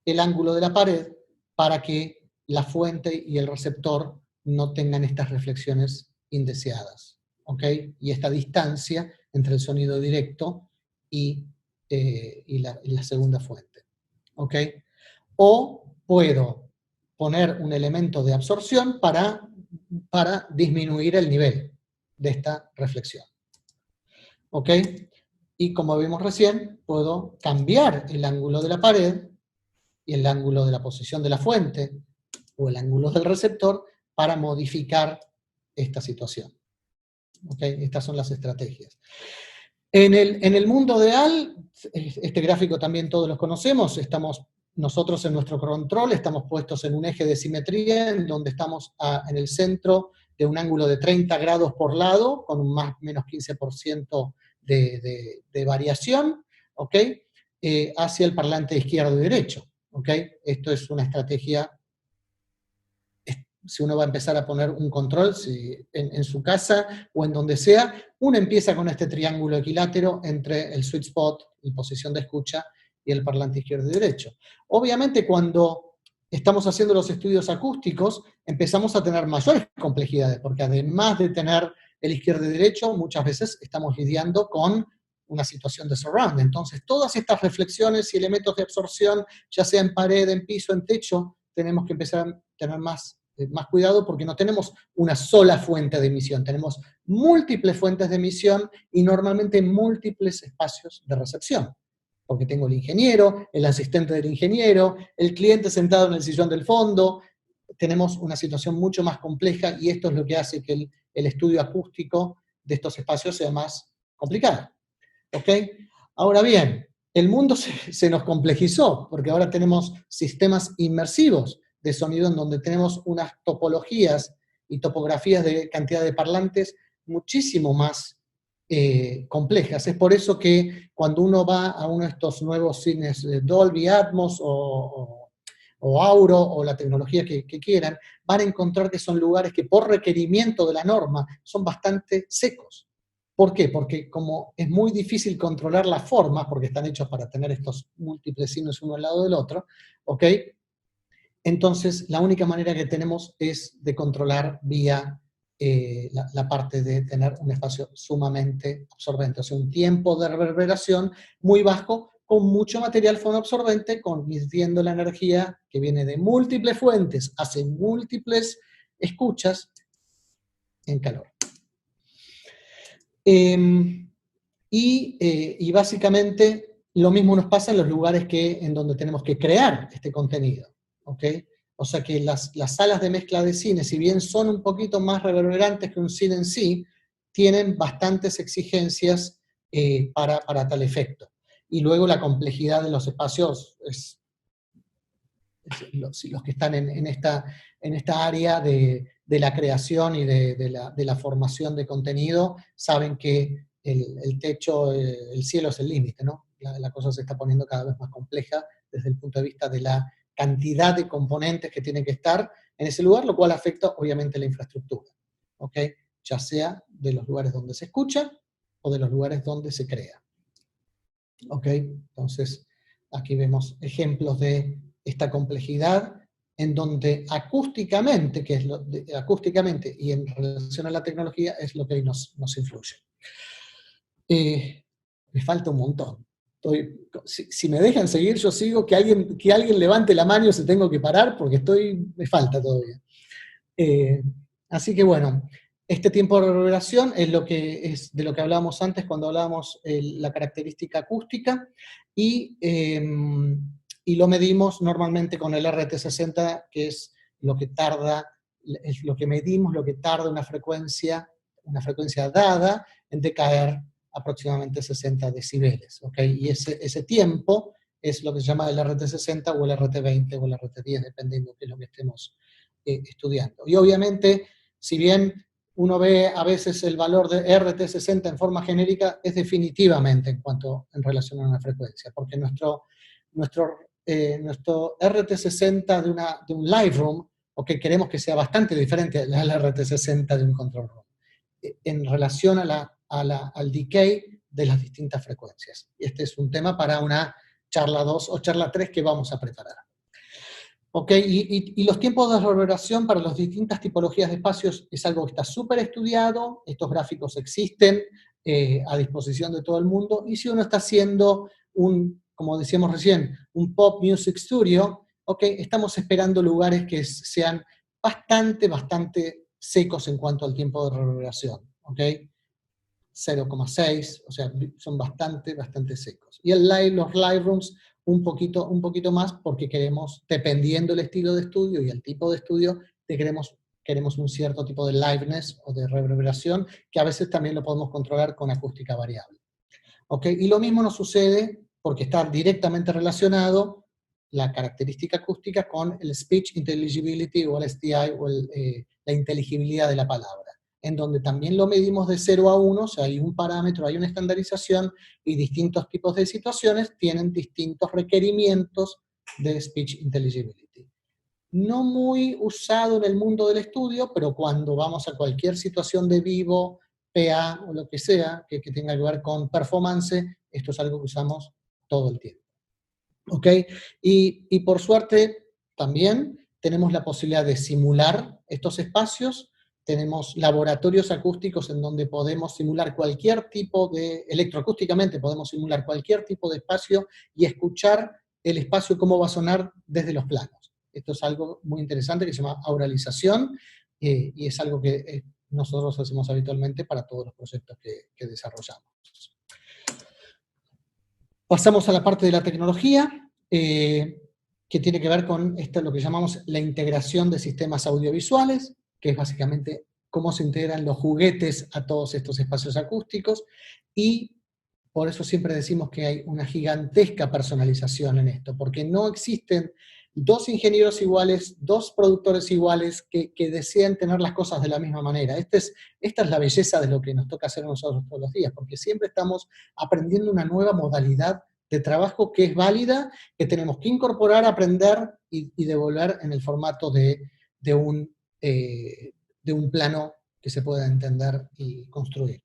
el ángulo de la pared para que la fuente y el receptor no tengan estas reflexiones indeseadas, ¿ok? Y esta distancia entre el sonido directo y la segunda fuente, ¿ok? O puedo poner un elemento de absorción para disminuir el nivel de esta reflexión, ¿ok? Y como vimos recién, puedo cambiar el ángulo de la pared y el ángulo de la posición de la fuente, o el ángulo del receptor, para modificar esta situación. ¿Okay? Estas son las estrategias. En el mundo real, este gráfico también todos los conocemos, nosotros en nuestro control estamos puestos en un eje de simetría, en donde estamos en el centro de un ángulo de 30 grados por lado, con un más o menos 15% de variación, ¿ok? Hacia el parlante izquierdo y derecho. ¿Ok? Esto es una estrategia, si uno va a empezar a poner un control en su casa o en donde sea, uno empieza con este triángulo equilátero entre el sweet spot, la posición de escucha, y el parlante izquierdo y derecho. Obviamente cuando estamos haciendo los estudios acústicos, empezamos a tener mayores complejidades, porque además de tener el izquierdo y derecho, muchas veces estamos lidiando con una situación de surround. Entonces, todas estas reflexiones y elementos de absorción, ya sea en pared, en piso, en techo, tenemos que empezar a tener más cuidado, porque no tenemos una sola fuente de emisión, tenemos múltiples fuentes de emisión y normalmente múltiples espacios de recepción. Porque tengo el ingeniero, el asistente del ingeniero, el cliente sentado en el sillón del fondo. Tenemos una situación mucho más compleja y esto es lo que hace que el estudio acústico de estos espacios sea más complicado. ¿Ok? Ahora bien, el mundo se nos complejizó, porque ahora tenemos sistemas inmersivos de sonido en donde tenemos unas topologías y topografías de cantidad de parlantes muchísimo más complejas. Es por eso que cuando uno va a uno de estos nuevos cines Dolby Atmos o Auro o la tecnología que quieran, van a encontrar que son lugares que por requerimiento de la norma son bastante secos. ¿Por qué? Porque como es muy difícil controlar las formas, porque están hechos para tener estos múltiples signos uno al lado del otro, ¿ok? Entonces, la única manera que tenemos es de controlar vía la parte de tener un espacio sumamente absorbente, o sea, un tiempo de reverberación muy bajo, con mucho material fonoabsorbente, convirtiendo la energía que viene de múltiples fuentes hacia múltiples escuchas en calor. Y básicamente lo mismo nos pasa en los lugares en donde tenemos que crear este contenido, ¿ok? O sea que las salas de mezcla de cine, si bien son un poquito más reverberantes que un cine en sí, tienen bastantes exigencias para tal efecto. Y luego la complejidad de los espacios los que están en esta área de la creación y de la formación de contenido saben que el techo, el cielo es el límite, ¿no? La cosa se está poniendo cada vez más compleja desde el punto de vista de la cantidad de componentes que tienen que estar en ese lugar, lo cual afecta obviamente la infraestructura, ¿ok? Ya sea de los lugares donde se escucha o de los lugares donde se crea, ¿ok? Entonces, Aquí vemos ejemplos de esta complejidad, en donde acústicamente, acústicamente y en relación a la tecnología, es lo que nos influye. Me falta un montón. Si me dejan seguir, yo sigo, que alguien levante la mano si tengo que parar, porque me falta todavía. Así que bueno, este tiempo de reverberación es de lo que hablábamos antes cuando hablábamos la característica acústica, y lo medimos normalmente con el RT60, que es lo que medimos lo que tarda una frecuencia dada en decaer aproximadamente 60 decibeles, ¿ok? Y ese tiempo es lo que se llama el RT60 o el RT20 o el RT10, dependiendo de qué es lo que estemos estudiando. Y obviamente, si bien uno ve a veces el valor de RT60 en forma genérica, es definitivamente en relación a una frecuencia, porque nuestro RT60 de un live room, okay, queremos que sea bastante diferente al RT60 de un control room, en relación al decay de las distintas frecuencias. Y este es un tema para una charla 2 o charla 3 que vamos a preparar. Okay, y los tiempos de reverberación para las distintas tipologías de espacios es algo que está súper estudiado, estos gráficos existen a disposición de todo el mundo, y si uno está haciendo como decíamos recién, un pop music studio, okay, estamos esperando lugares que sean bastante secos en cuanto al tiempo de reverberación, okay? 0,6, o sea, son bastante secos. Y los live rooms un poquito más, porque queremos, dependiendo del estilo de estudio y el tipo de estudio, queremos un cierto tipo de liveness o de reverberación, que a veces también lo podemos controlar con acústica variable. ¿Okay? Y lo mismo nos sucede, porque está directamente relacionado la característica acústica con el speech intelligibility o el STI, o la inteligibilidad de la palabra, en donde también lo medimos de 0 a 1, o sea, hay un parámetro, hay una estandarización, y distintos tipos de situaciones tienen distintos requerimientos de speech intelligibility. No muy usado en el mundo del estudio, pero cuando vamos a cualquier situación de vivo, PA o lo que sea, que tenga que ver con performance, esto es algo que usamos todo el tiempo. ¿Ok? Y por suerte también tenemos la posibilidad de simular estos espacios. Tenemos laboratorios acústicos en donde podemos simular cualquier tipo electroacústicamente podemos simular cualquier tipo de espacio y escuchar el espacio cómo va a sonar desde los planos. Esto es algo muy interesante que se llama auralización, y es algo que nosotros hacemos habitualmente para todos los proyectos que desarrollamos. Pasamos a la parte de la tecnología, que tiene que ver con lo que llamamos la integración de sistemas audiovisuales, que es básicamente cómo se integran los juguetes a todos estos espacios acústicos, y por eso siempre decimos que hay una gigantesca personalización en esto, porque no existen dos ingenieros iguales, dos productores iguales que desean tener las cosas de la misma manera. Esta es la belleza de lo que nos toca hacer a nosotros todos los días, porque siempre estamos aprendiendo una nueva modalidad de trabajo que es válida, que tenemos que incorporar, aprender y devolver en el formato de un plano que se pueda entender y construir.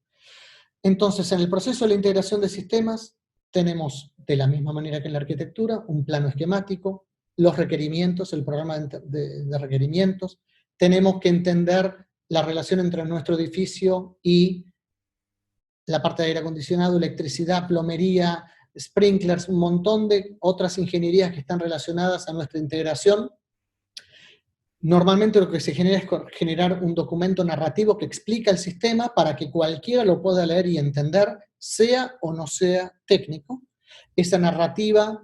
Entonces, en el proceso de la integración de sistemas, tenemos, de la misma manera que en la arquitectura, un plano esquemático, los requerimientos, el programa de requerimientos, tenemos que entender la relación entre nuestro edificio y la parte de aire acondicionado, electricidad, plomería, sprinklers, un montón de otras ingenierías que están relacionadas a nuestra integración. Normalmente lo que se genera es generar un documento narrativo que explica el sistema para que cualquiera lo pueda leer y entender, sea o no sea técnico. Esa narrativa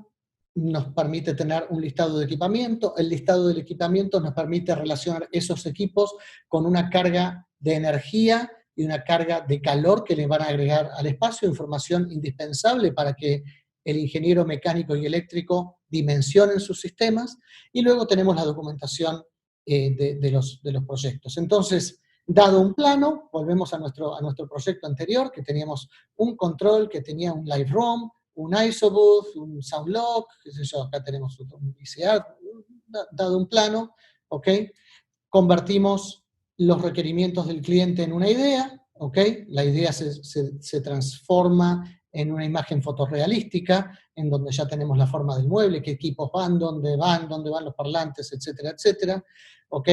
nos permite tener un listado de equipamiento. El listado del equipamiento nos permite relacionar esos equipos con una carga de energía y una carga de calor que le van a agregar al espacio, información indispensable para que el ingeniero mecánico y eléctrico dimensionen sus sistemas. Y luego tenemos la documentación de los proyectos. Entonces, dado un plano, volvemos a nuestro proyecto anterior, que teníamos un control, que tenía un live room, un isobooth, un sound lock, qué sé yo, acá tenemos un VCR, dado un plano, ¿ok? Convertimos los requerimientos del cliente en una idea, ¿ok? La idea se transforma en una imagen fotorrealística, en donde ya tenemos la forma del mueble, qué equipos van, dónde van los parlantes, etcétera, etcétera, ¿ok?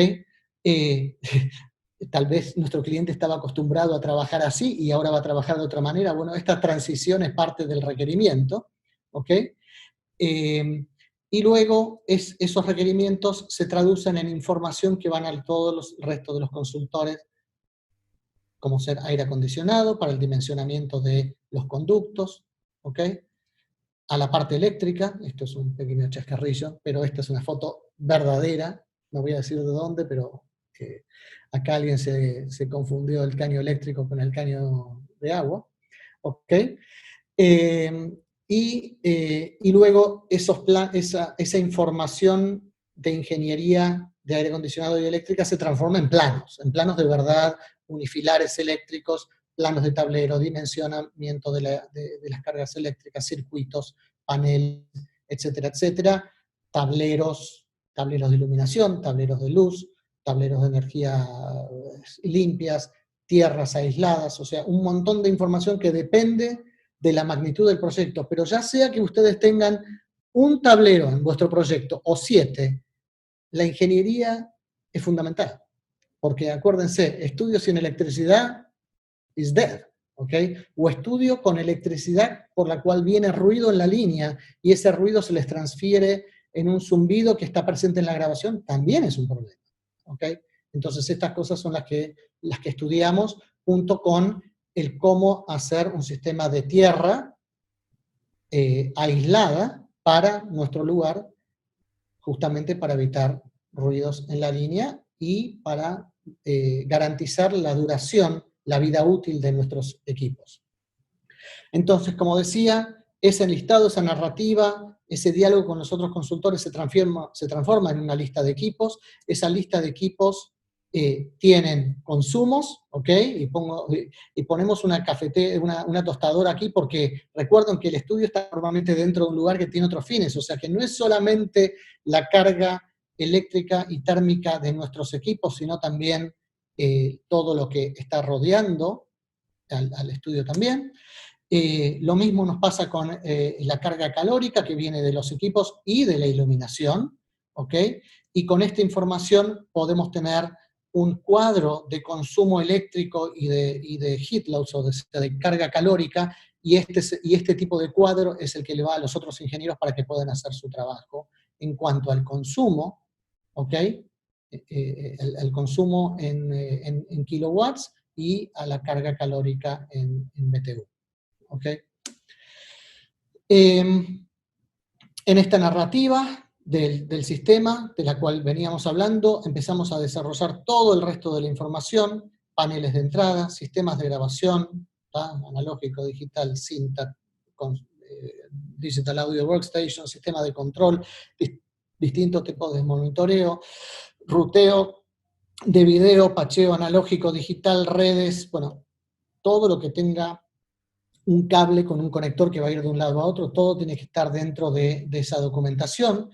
Tal vez nuestro cliente estaba acostumbrado a trabajar así y ahora va a trabajar de otra manera. Bueno, esta transición es parte del requerimiento, ¿ok? Y luego esos requerimientos se traducen en información que van a todos los restos de los consultores, como ser aire acondicionado, para el dimensionamiento de los conductos, ¿ok? A la parte eléctrica, esto es un pequeño chascarrillo, pero esta es una foto verdadera, no voy a decir de dónde, pero acá alguien se confundió el caño eléctrico con el caño de agua, ¿ok? Y luego esa información de ingeniería de aire acondicionado y eléctrica se transforma en planos de verdad, unifilares eléctricos, planos de tablero, dimensionamiento de las cargas eléctricas, circuitos, paneles, etcétera, etcétera, tableros de iluminación, tableros de luz, tableros de energía limpias, tierras aisladas, o sea, un montón de información que depende de la magnitud del proyecto, pero ya sea que ustedes tengan un tablero en vuestro proyecto o 7, la ingeniería es fundamental, porque acuérdense, estudio sin electricidad is dead, ¿ok? O estudio con electricidad por la cual viene ruido en la línea y ese ruido se les transfiere en un zumbido que está presente en la grabación, también es un problema, ¿ok? Entonces estas cosas son las que estudiamos junto con el cómo hacer un sistema de tierra aislada para nuestro lugar, justamente para evitar ruidos en la línea y para garantizar la duración, la vida útil de nuestros equipos. Entonces, como decía, ese enlistado, esa narrativa, ese diálogo con los otros consultores se transforma en una lista de equipos. Esa lista de equipos tienen consumos, ¿ok? Y ponemos una tostadora aquí porque recuerden que el estudio está normalmente dentro de un lugar que tiene otros fines, o sea que no es solamente la carga eléctrica y térmica de nuestros equipos, sino también todo lo que está rodeando al estudio también. Lo mismo nos pasa con la carga calórica que viene de los equipos y de la iluminación, ¿ok? Y con esta información podemos tener un cuadro de consumo eléctrico y de heat loss, o de carga calórica, y este tipo de cuadro es el que le va a los otros ingenieros para que puedan hacer su trabajo. En cuanto al consumo, ¿ok? El consumo en kilowatts y a la carga calórica en BTU. ¿Ok? En esta narrativa del sistema, de la cual veníamos hablando, empezamos a desarrollar todo el resto de la información, paneles de entrada, sistemas de grabación, analógico, digital, Syntac, Digital Audio Workstation, sistema de control, distintos tipos de monitoreo, ruteo de video, pacheo analógico, digital, redes, bueno, todo lo que tenga un cable con un conector que va a ir de un lado a otro, todo tiene que estar dentro de esa documentación,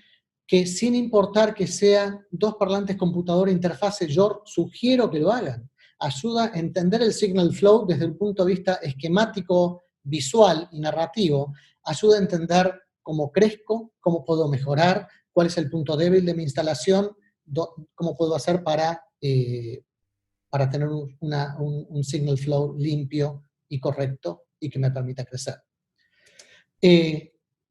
que sin importar que sean 2 parlantes computadora interfase, yo sugiero que lo hagan. Ayuda a entender el signal flow desde el punto de vista esquemático, visual y narrativo, ayuda a entender cómo crezco, cómo puedo mejorar, cuál es el punto débil de mi instalación, cómo puedo hacer para tener un signal flow limpio y correcto y que me permita crecer.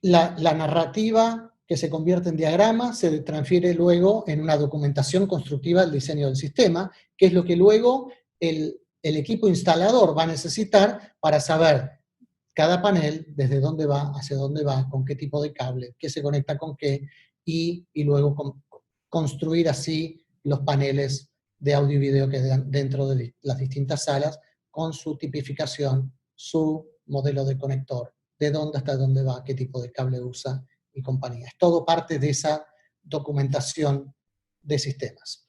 La narrativa que se convierte en diagrama se transfiere luego en una documentación constructiva del diseño del sistema, que es lo que luego el equipo instalador va a necesitar para saber cada panel, desde dónde va, hacia dónde va, con qué tipo de cable, qué se conecta con qué, y luego construir así los paneles de audio y video que dan dentro de las distintas salas, con su tipificación, su modelo de conector, de dónde hasta dónde va, qué tipo de cable usa y compañía. Es todo parte de esa documentación de sistemas.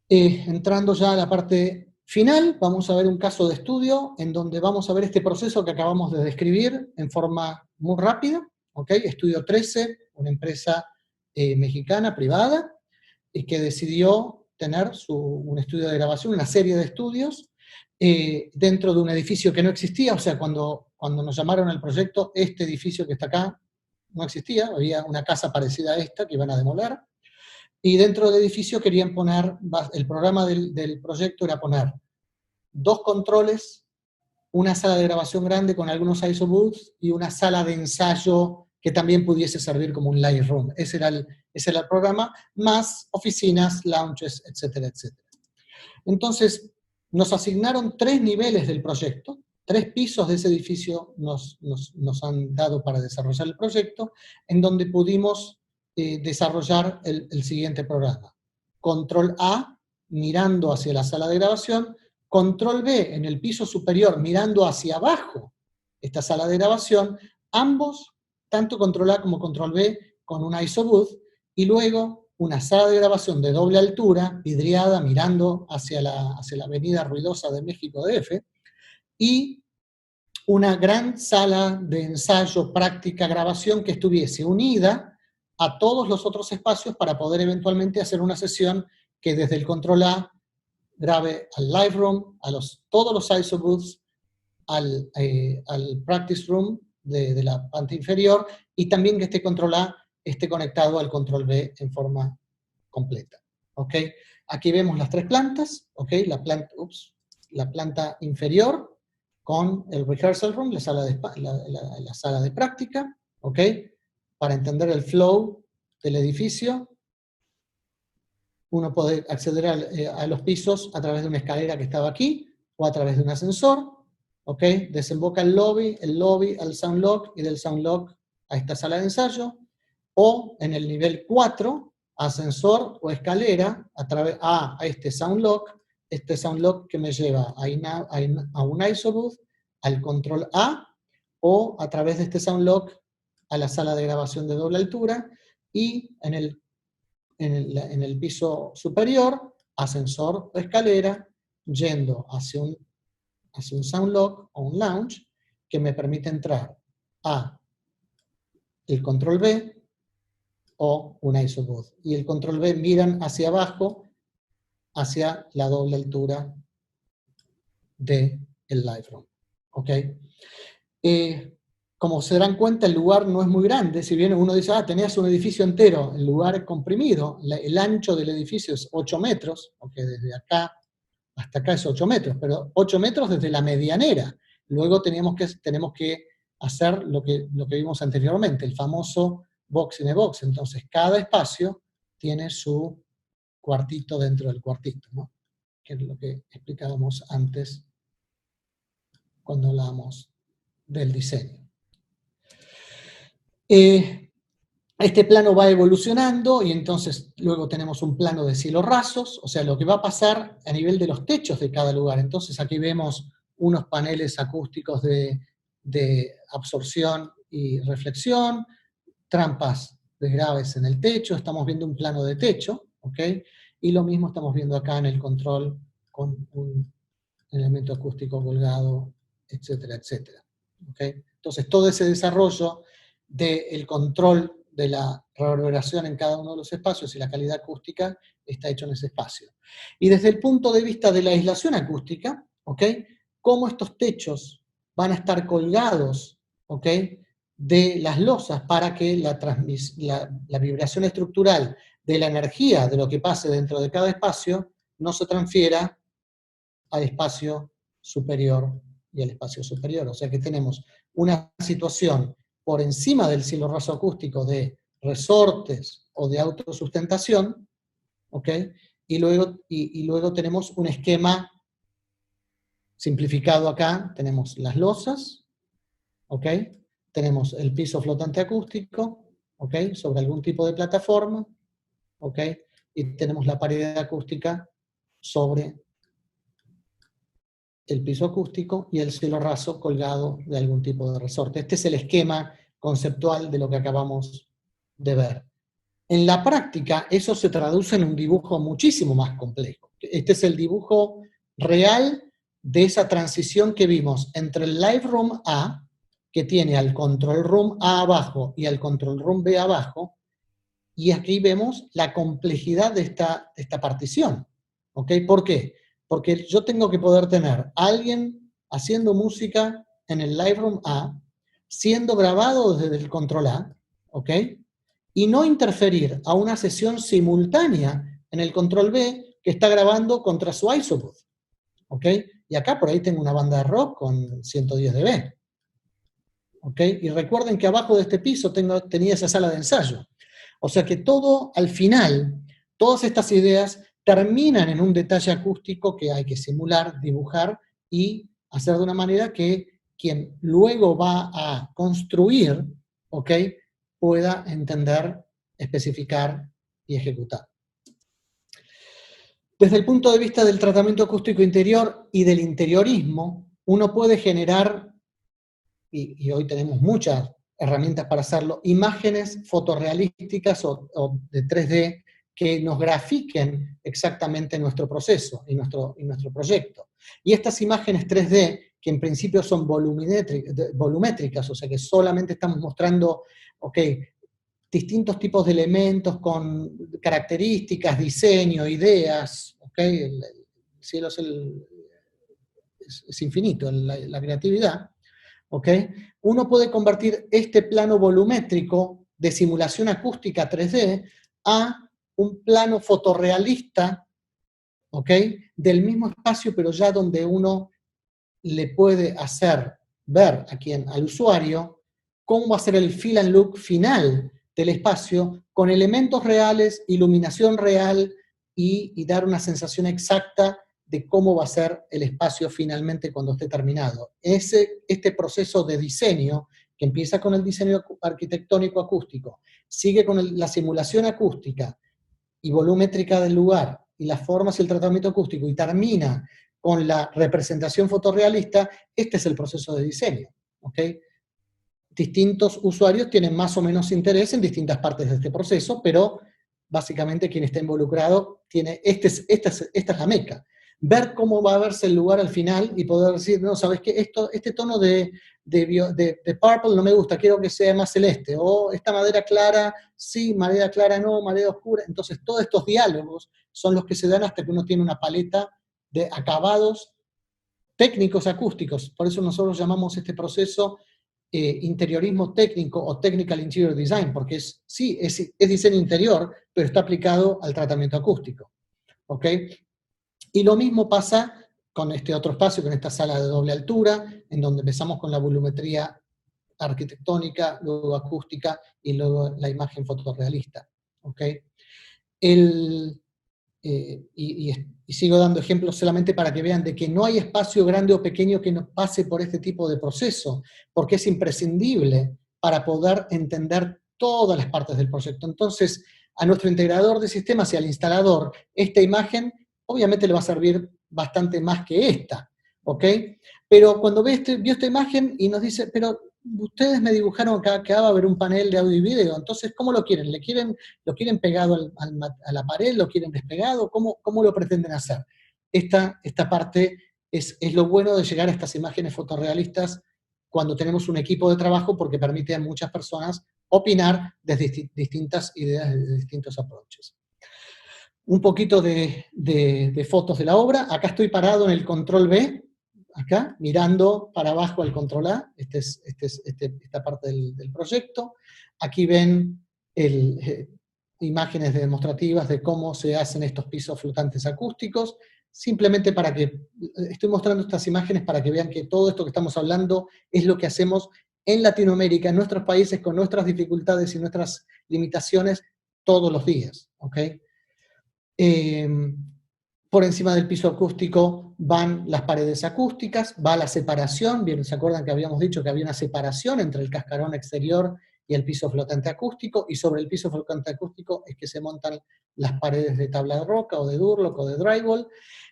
Entrando ya a la parte final, vamos a ver un caso de estudio en donde vamos a ver este proceso que acabamos de describir en forma muy rápida. ¿Okay? Estudio 13, una empresa mexicana privada, que decidió tener un estudio de grabación, una serie de estudios, dentro de un edificio que no existía, o sea, cuando nos llamaron al proyecto, este edificio que está acá no existía, había una casa parecida a esta que iban a demoler, y dentro del edificio querían poner, el programa del proyecto era poner 2 controles, una sala de grabación grande con algunos ISO booths y una sala de ensayo que también pudiese servir como un live room. Ese era el programa, más oficinas, lounges, etcétera, etcétera. Entonces, nos asignaron 3 niveles del proyecto, 3 pisos de ese edificio nos han dado para desarrollar el proyecto, en donde pudimos desarrollar el siguiente programa. Control A, mirando hacia la sala de grabación, Control B, en el piso superior, mirando hacia abajo esta sala de grabación, ambos, tanto Control A como Control B, con un ISO booth, y luego una sala de grabación de doble altura, vidriada, mirando hacia la avenida ruidosa de México DF, y una gran sala de ensayo, práctica, grabación que estuviese unida a todos los otros espacios para poder eventualmente hacer una sesión que desde el Control A grabe al live room, todos los ISO booths, al practice room de la parte inferior, y también que este Control A esté conectado al Control B en forma completa. ¿Ok? Aquí vemos las 3 plantas, ¿ok? La planta inferior con el rehearsal room, la sala de práctica, ¿ok? Para entender el flow del edificio, uno puede acceder a los pisos a través de una escalera que estaba aquí, o a través de un ascensor, ¿ok? Desemboca el lobby al sound lock, y del sound lock a esta sala de ensayo, o en el nivel 4, ascensor o escalera, a este sound lock que me lleva a un ISO booth, al Control A, o a través de este sound lock a la sala de grabación de doble altura, y en el piso superior, ascensor o escalera, yendo hacia un sound lock o un lounge, que me permite entrar a el Control B o un ISO booth. Y el Control B miran hacia abajo, hacia la doble altura del live room. ¿Ok? Como se darán cuenta, el lugar no es muy grande. Si bien uno dice, tenías un edificio entero, el lugar es comprimido, el ancho del edificio es 8 metros, porque desde acá hasta acá es 8 metros, pero 8 metros desde la medianera. Luego tenemos que hacer lo que vimos anteriormente, el famoso box in a box. Entonces, cada espacio tiene su cuartito dentro del cuartito, ¿no? Que es lo que explicábamos antes cuando hablábamos del diseño. Este plano va evolucionando, y entonces luego tenemos un plano de cielos rasos, o sea, lo que va a pasar a nivel de los techos de cada lugar. Entonces aquí vemos unos paneles acústicos de absorción y reflexión, trampas de graves en el techo, estamos viendo un plano de techo, ¿ok? Y lo mismo estamos viendo acá en el control con un elemento acústico colgado, etcétera, etcétera. ¿Ok? Entonces todo ese desarrollo del control de la reverberación en cada uno de los espacios y la calidad acústica está hecho en ese espacio. Y desde el punto de vista de la aislación acústica, ¿ok? Cómo estos techos van a estar colgados, ¿ok?, de las losas para que la vibración estructural de la energía de lo que pase dentro de cada espacio no se transfiera al espacio superior y al espacio superior. O sea que tenemos una situación por encima del cielo raso acústico de resortes o de autosustentación, ¿ok? Y luego tenemos un esquema simplificado acá, tenemos las losas, ¿ok? Tenemos el piso flotante acústico, ¿ok?, sobre algún tipo de plataforma, ¿ok? Y tenemos la pared acústica sobre el piso acústico y el cielo raso colgado de algún tipo de resorte. Este es el esquema conceptual de lo que acabamos de ver. En la práctica, eso se traduce en un dibujo muchísimo más complejo. Este es el dibujo real de esa transición que vimos entre el Live Room A, que tiene al Control Room A abajo y al Control Room B abajo, y aquí vemos la complejidad de esta partición. ¿Ok? ¿Por qué? Porque yo tengo que poder tener a alguien haciendo música en el Lightroom A, siendo grabado desde el control A, ¿ok? Y no interferir a una sesión simultánea en el control B que está grabando contra su isobooth, ¿ok? Y acá por ahí tengo una banda de rock con 110 dB, ¿ok? Y recuerden que abajo de este piso tenía esa sala de ensayo. O sea que todo, al final, todas estas ideas terminan en un detalle acústico que hay que simular, dibujar y hacer de una manera que quien luego va a construir, ¿ok?, pueda entender, especificar y ejecutar. Desde el punto de vista del tratamiento acústico interior y del interiorismo, uno puede generar, y hoy tenemos muchas herramientas para hacerlo, imágenes fotorrealísticas o de 3D que nos grafiquen exactamente nuestro proceso y nuestro proyecto. Y estas imágenes 3D, que en principio son volumétricas, o sea que solamente estamos mostrando, ok, distintos tipos de elementos con características, diseño, ideas, ok, el cielo es infinito, la creatividad, ¿ok? Uno puede convertir este plano volumétrico de simulación acústica 3D a un plano fotorrealista, ¿ok?, del mismo espacio, pero ya donde uno le puede hacer ver al usuario cómo va a ser el feel and look final del espacio con elementos reales, iluminación real y dar una sensación exacta de cómo va a ser el espacio finalmente cuando esté terminado. Este proceso de diseño, que empieza con el diseño arquitectónico acústico, sigue con la simulación acústica y volumétrica del lugar, y las formas y el tratamiento acústico, y termina con la representación fotorrealista, este es el proceso de diseño, ¿ok? Distintos usuarios tienen más o menos interés en distintas partes de este proceso, pero básicamente quien está involucrado tiene, esta es la meca. Ver cómo va a verse el lugar al final y poder decir, no, ¿sabes qué? Este tono de purple no me gusta, quiero que sea más celeste, o esta madera clara, sí, madera clara no, madera oscura. Entonces todos estos diálogos son los que se dan hasta que uno tiene una paleta de acabados técnicos acústicos. Por eso nosotros llamamos este proceso interiorismo técnico o technical interior design, porque es diseño interior, pero está aplicado al tratamiento acústico, ¿ok? Y lo mismo pasa con este otro espacio, con esta sala de doble altura, en donde empezamos con la volumetría arquitectónica, luego acústica, y luego la imagen fotorrealista, ¿ok? Y sigo dando ejemplos solamente para que vean de que no hay espacio grande o pequeño que no pase por este tipo de proceso, porque es imprescindible para poder entender todas las partes del proyecto. Entonces, a nuestro integrador de sistemas y al instalador, esta imagen obviamente le va a servir bastante más que esta, ¿ok? Pero cuando vio esta imagen y nos dice, pero ustedes me dibujaron que acá va a haber un panel de audio y video, entonces, ¿cómo lo quieren? ¿Lo quieren pegado a la pared? ¿Lo quieren despegado? ¿Cómo lo pretenden hacer? Esta parte es lo bueno de llegar a estas imágenes fotorrealistas cuando tenemos un equipo de trabajo, porque permite a muchas personas opinar desde distintas ideas, de distintos approaches. Un poquito de fotos de la obra. Acá estoy parado en el control B, acá, mirando para abajo al control A, esta parte del proyecto. Aquí ven imágenes demostrativas de cómo se hacen estos pisos flotantes acústicos, simplemente para que, estoy mostrando estas imágenes para que vean que todo esto que estamos hablando es lo que hacemos en Latinoamérica, en nuestros países, con nuestras dificultades y nuestras limitaciones, todos los días, ¿ok? Por encima del piso acústico van las paredes acústicas, va la separación, bien, ¿se acuerdan que habíamos dicho que había una separación entre el cascarón exterior y el piso flotante acústico? Y sobre el piso flotante acústico es que se montan las paredes de tabla de roca, o de Durlock, o de drywall.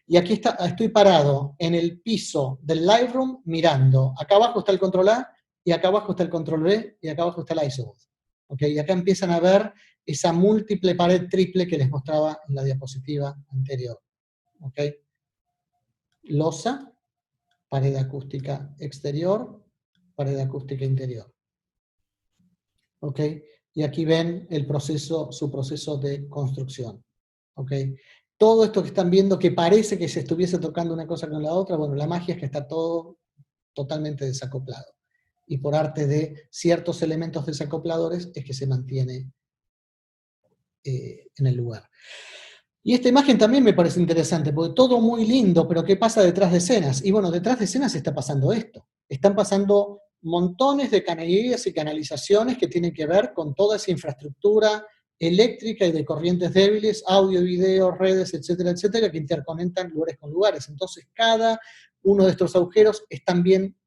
Y aquí estoy parado en el piso del Lightroom mirando. Acá abajo está el control A, y acá abajo está el control B, y acá abajo está el isobooth. ¿Okay? Y acá empiezan a ver esa múltiple pared triple que les mostraba en la diapositiva anterior. ¿Ok? Losa, pared acústica exterior, pared acústica interior. ¿Ok? Y aquí ven su proceso de construcción. ¿Ok? todo esto que están viendo que parece que se estuviese tocando una cosa con la otra, bueno, la magia es que está todo totalmente desacoplado. Y por arte de ciertos elementos desacopladores es que se mantiene en el lugar. Y esta imagen también me parece interesante, porque todo muy lindo, pero ¿qué pasa detrás de escenas? Y bueno, detrás de escenas está pasando esto. Están pasando montones de cañerías y canalizaciones que tienen que ver con toda esa infraestructura eléctrica y de corrientes débiles, audio, video, redes, etcétera, etcétera, que interconectan lugares con lugares. Entonces, cada uno de estos agujeros es también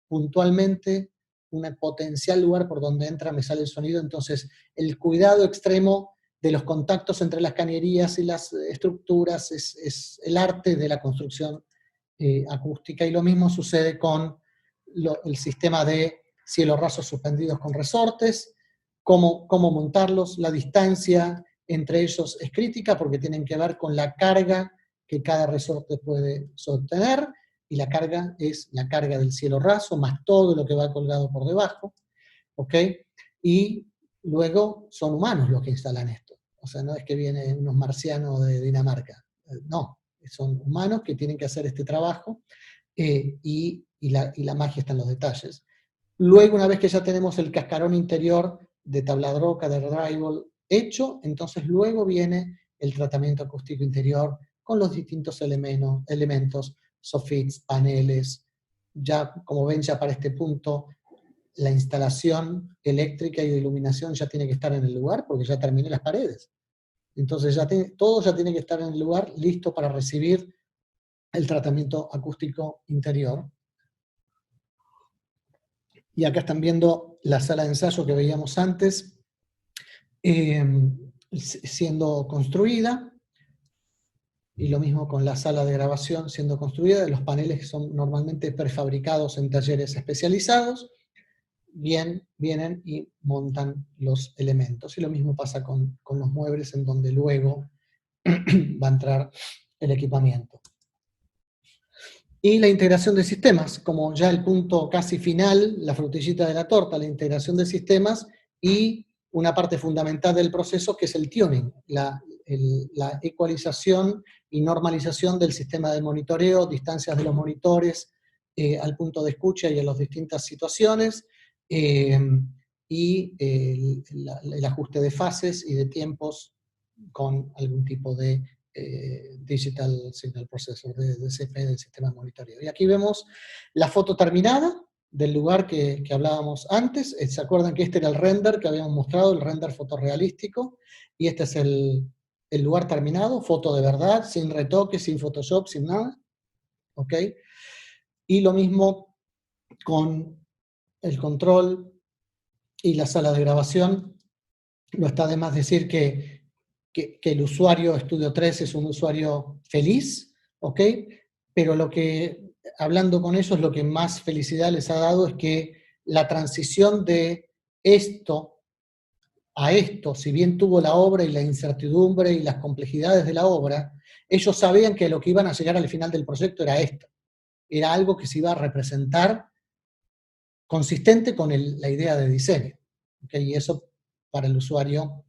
puntualmente un potencial lugar por donde entra, me sale el sonido. Entonces, el cuidado extremo de los contactos entre las cañerías y las estructuras es el arte de la construcción acústica, y lo mismo sucede con el sistema de cielos rasos suspendidos con resortes, cómo montarlos, la distancia entre ellos es crítica porque tienen que ver con la carga que cada resorte puede sostener, y la carga es la carga del cielo raso, más todo lo que va colgado por debajo, ¿ok? Y luego son humanos los que instalan esto. O sea, no es que vienen unos marcianos de Dinamarca. No, son humanos que tienen que hacer este trabajo, y la magia está en los detalles. Luego, una vez que ya tenemos el cascarón interior de tabladroca, de drywall hecho, entonces luego viene el tratamiento acústico interior con los distintos elementos, sofits, paneles. Ya, como ven, ya para este punto, la instalación eléctrica y de iluminación ya tiene que estar en el lugar, porque ya terminé las paredes. Entonces todo ya tiene que estar en el lugar, listo para recibir el tratamiento acústico interior. Y acá están viendo la sala de ensayo que veíamos antes, siendo construida, y lo mismo con la sala de grabación siendo construida, los paneles que son normalmente prefabricados en talleres especializados, vienen y montan los elementos. Y lo mismo pasa con los muebles, en donde luego va a entrar el equipamiento. Y la integración de sistemas, como ya el punto casi final, la frutillita de la torta, la integración de sistemas, y una parte fundamental del proceso que es el tuning, la ecualización y normalización del sistema de monitoreo, distancias de los monitores al punto de escucha y en las distintas situaciones, y el ajuste de fases y de tiempos con algún tipo de Digital Signal Processor, de DCP, del sistema de monitoreo. Y aquí vemos la foto terminada del lugar que hablábamos antes. ¿Se acuerdan que este era el render que habíamos mostrado, el render fotorrealístico? Y este es el lugar terminado, foto de verdad, sin retoques, sin Photoshop, sin nada. ¿Ok? Y lo mismo con el control y la sala de grabación. No está de más decir que el usuario Studio 3 es un usuario feliz, ¿ok? Pero hablando con ellos, lo que más felicidad les ha dado es que la transición de esto a esto, si bien tuvo la obra y la incertidumbre y las complejidades de la obra, ellos sabían que lo que iban a llegar al final del proyecto era esto. Era algo que se iba a representar consistente con la idea de diseño, ¿ok? Y eso para el usuario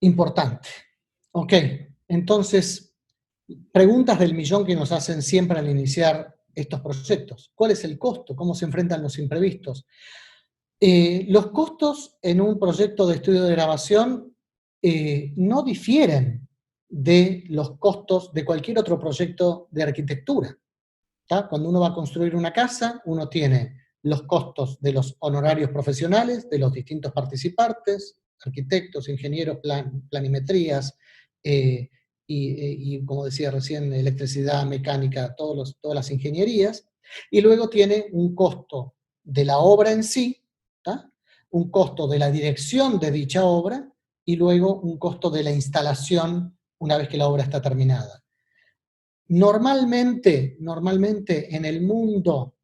importante. Ok, entonces, preguntas del millón que nos hacen siempre al iniciar estos proyectos. ¿Cuál es el costo? ¿Cómo se enfrentan los imprevistos? Los costos en un proyecto de estudio de grabación no difieren de los costos de cualquier otro proyecto de arquitectura. ¿Tá? Cuando uno va a construir una casa, uno tiene los costos de los honorarios profesionales, de los distintos participantes, arquitectos, ingenieros, planimetrías, y como decía recién, electricidad, mecánica, todas las ingenierías, y luego tiene un costo de la obra en sí, ¿tá? Un costo de la dirección de dicha obra, y luego un costo de la instalación una vez que la obra está terminada. Normalmente en el mundo,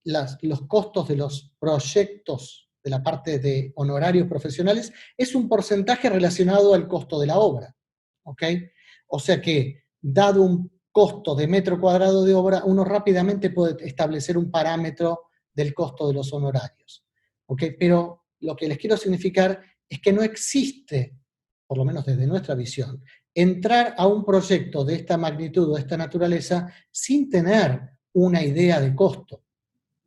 los costos de los proyectos de la parte de honorarios profesionales es un porcentaje relacionado al costo de la obra, ¿ok? O sea que, dado un costo de metro cuadrado de obra, uno rápidamente puede establecer un parámetro del costo de los honorarios, ¿ok? Pero lo que les quiero significar es que no existe, por lo menos desde nuestra visión, entrar a un proyecto de esta magnitud o de esta naturaleza sin tener una idea de costo,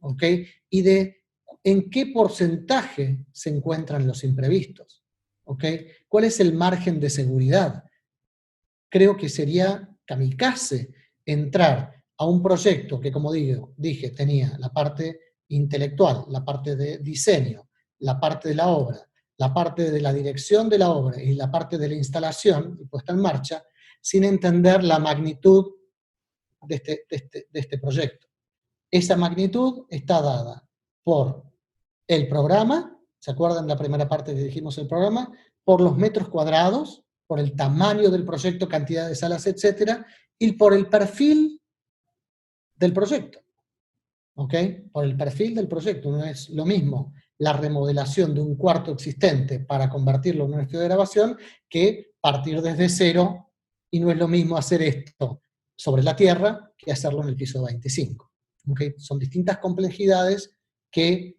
¿ok? Y de en qué porcentaje se encuentran los imprevistos, ¿ok? ¿Cuál es el margen de seguridad? Creo que sería kamikaze entrar a un proyecto que, como dije, tenía la parte intelectual, la parte de diseño, la parte de la obra, la parte de la dirección de la obra y la parte de la instalación y puesta en marcha, sin entender la magnitud de este proyecto. Esa magnitud está dada por el programa, ¿se acuerdan la primera parte que dijimos el programa? Por los metros cuadrados, por el tamaño del proyecto, cantidad de salas, etcétera, y por el perfil del proyecto. ¿Ok? Por el perfil del proyecto. No es lo mismo la remodelación de un cuarto existente para convertirlo en un estudio de grabación que partir desde cero, y no es lo mismo hacer esto sobre la tierra que hacerlo en el piso 25. ¿Ok? Son distintas complejidades que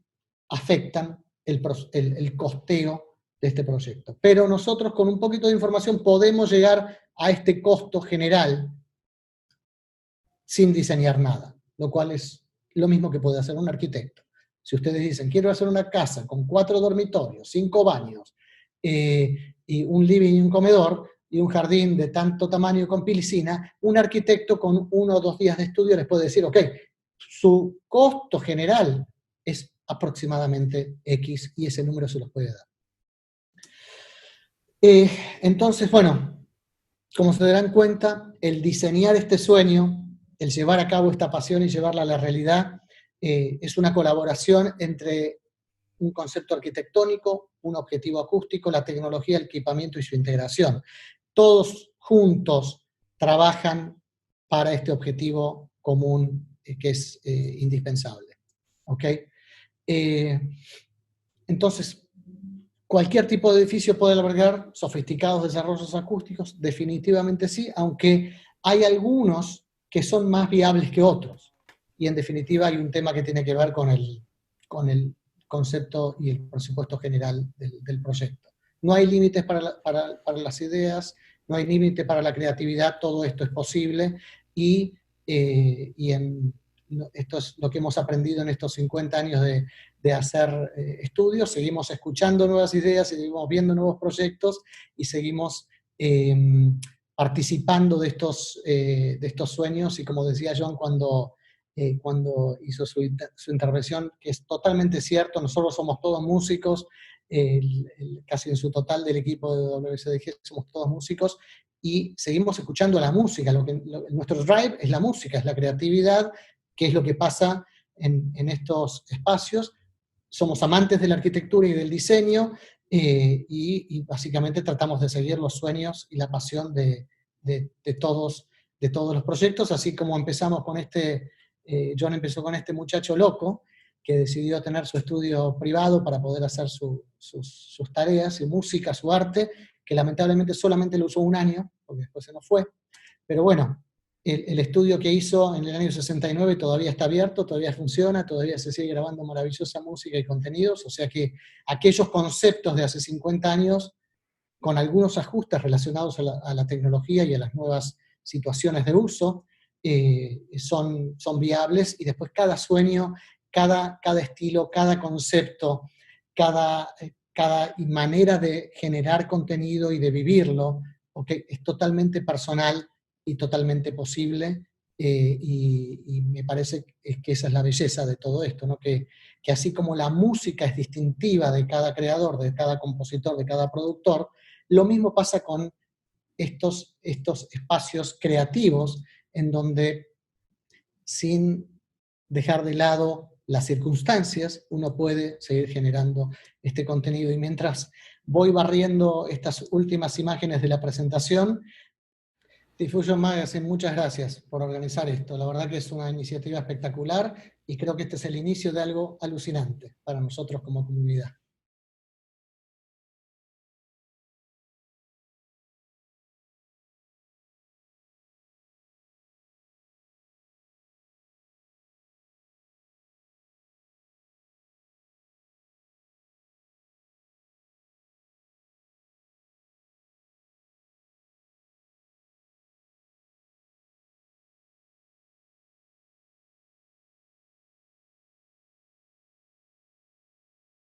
afectan el costeo de este proyecto. Pero nosotros con un poquito de información podemos llegar a este costo general sin diseñar nada, lo cual es lo mismo que puede hacer un arquitecto. Si ustedes dicen, quiero hacer una casa con 4 dormitorios, 5 baños, y un living y un comedor, y un jardín de tanto tamaño con piscina, un arquitecto con 1 o 2 días de estudio les puede decir, ok, su costo general es aproximadamente X, y ese número se los puede dar. Entonces, bueno, como se darán cuenta, el diseñar este sueño, el llevar a cabo esta pasión y llevarla a la realidad, es una colaboración entre un concepto arquitectónico, un objetivo acústico, la tecnología, el equipamiento y su integración. Todos juntos trabajan para este objetivo común que es indispensable. ¿Ok? Entonces, ¿cualquier tipo de edificio puede albergar sofisticados desarrollos acústicos? Definitivamente sí, aunque hay algunos que son más viables que otros. Y en definitiva hay un tema que tiene que ver con el concepto y el presupuesto general del proyecto. No hay límites para las ideas, no hay límite para la creatividad, todo esto es posible, y esto es lo que hemos aprendido en estos 50 años de hacer estudios. Seguimos escuchando nuevas ideas, seguimos viendo nuevos proyectos y seguimos participando de estos sueños, y como decía John cuando hizo su intervención, que es totalmente cierto, nosotros somos todos músicos, casi en su total del equipo de WSDG somos todos músicos, y seguimos escuchando la música. Nuestro drive es la música, es la creatividad, que es lo que pasa en estos espacios. Somos amantes de la arquitectura y del diseño, y básicamente tratamos de seguir los sueños y la pasión de todos los proyectos, así como empezamos con John empezó con este muchacho loco, que decidió tener su estudio privado para poder hacer sus tareas, su música, su arte, que lamentablemente solamente lo usó 1 año, porque después se nos fue. Pero bueno, el estudio que hizo en el año 69 todavía está abierto, todavía funciona, todavía se sigue grabando maravillosa música y contenidos, o sea que aquellos conceptos de hace 50 años, con algunos ajustes relacionados a la tecnología y a las nuevas situaciones de uso, son viables, y después cada sueño, cada estilo, cada concepto, cada manera de generar contenido y de vivirlo, ¿okay? Es totalmente personal y totalmente posible, y me parece que esa es la belleza de todo esto, ¿no? Que así como la música es distintiva de cada creador, de cada compositor, de cada productor, lo mismo pasa con estos espacios creativos en donde, sin dejar de lado las circunstancias, uno puede seguir generando este contenido. Y mientras voy barriendo estas últimas imágenes de la presentación, Diffusion Magazine, muchas gracias por organizar esto. La verdad que es una iniciativa espectacular, y creo que este es el inicio de algo alucinante para nosotros como comunidad.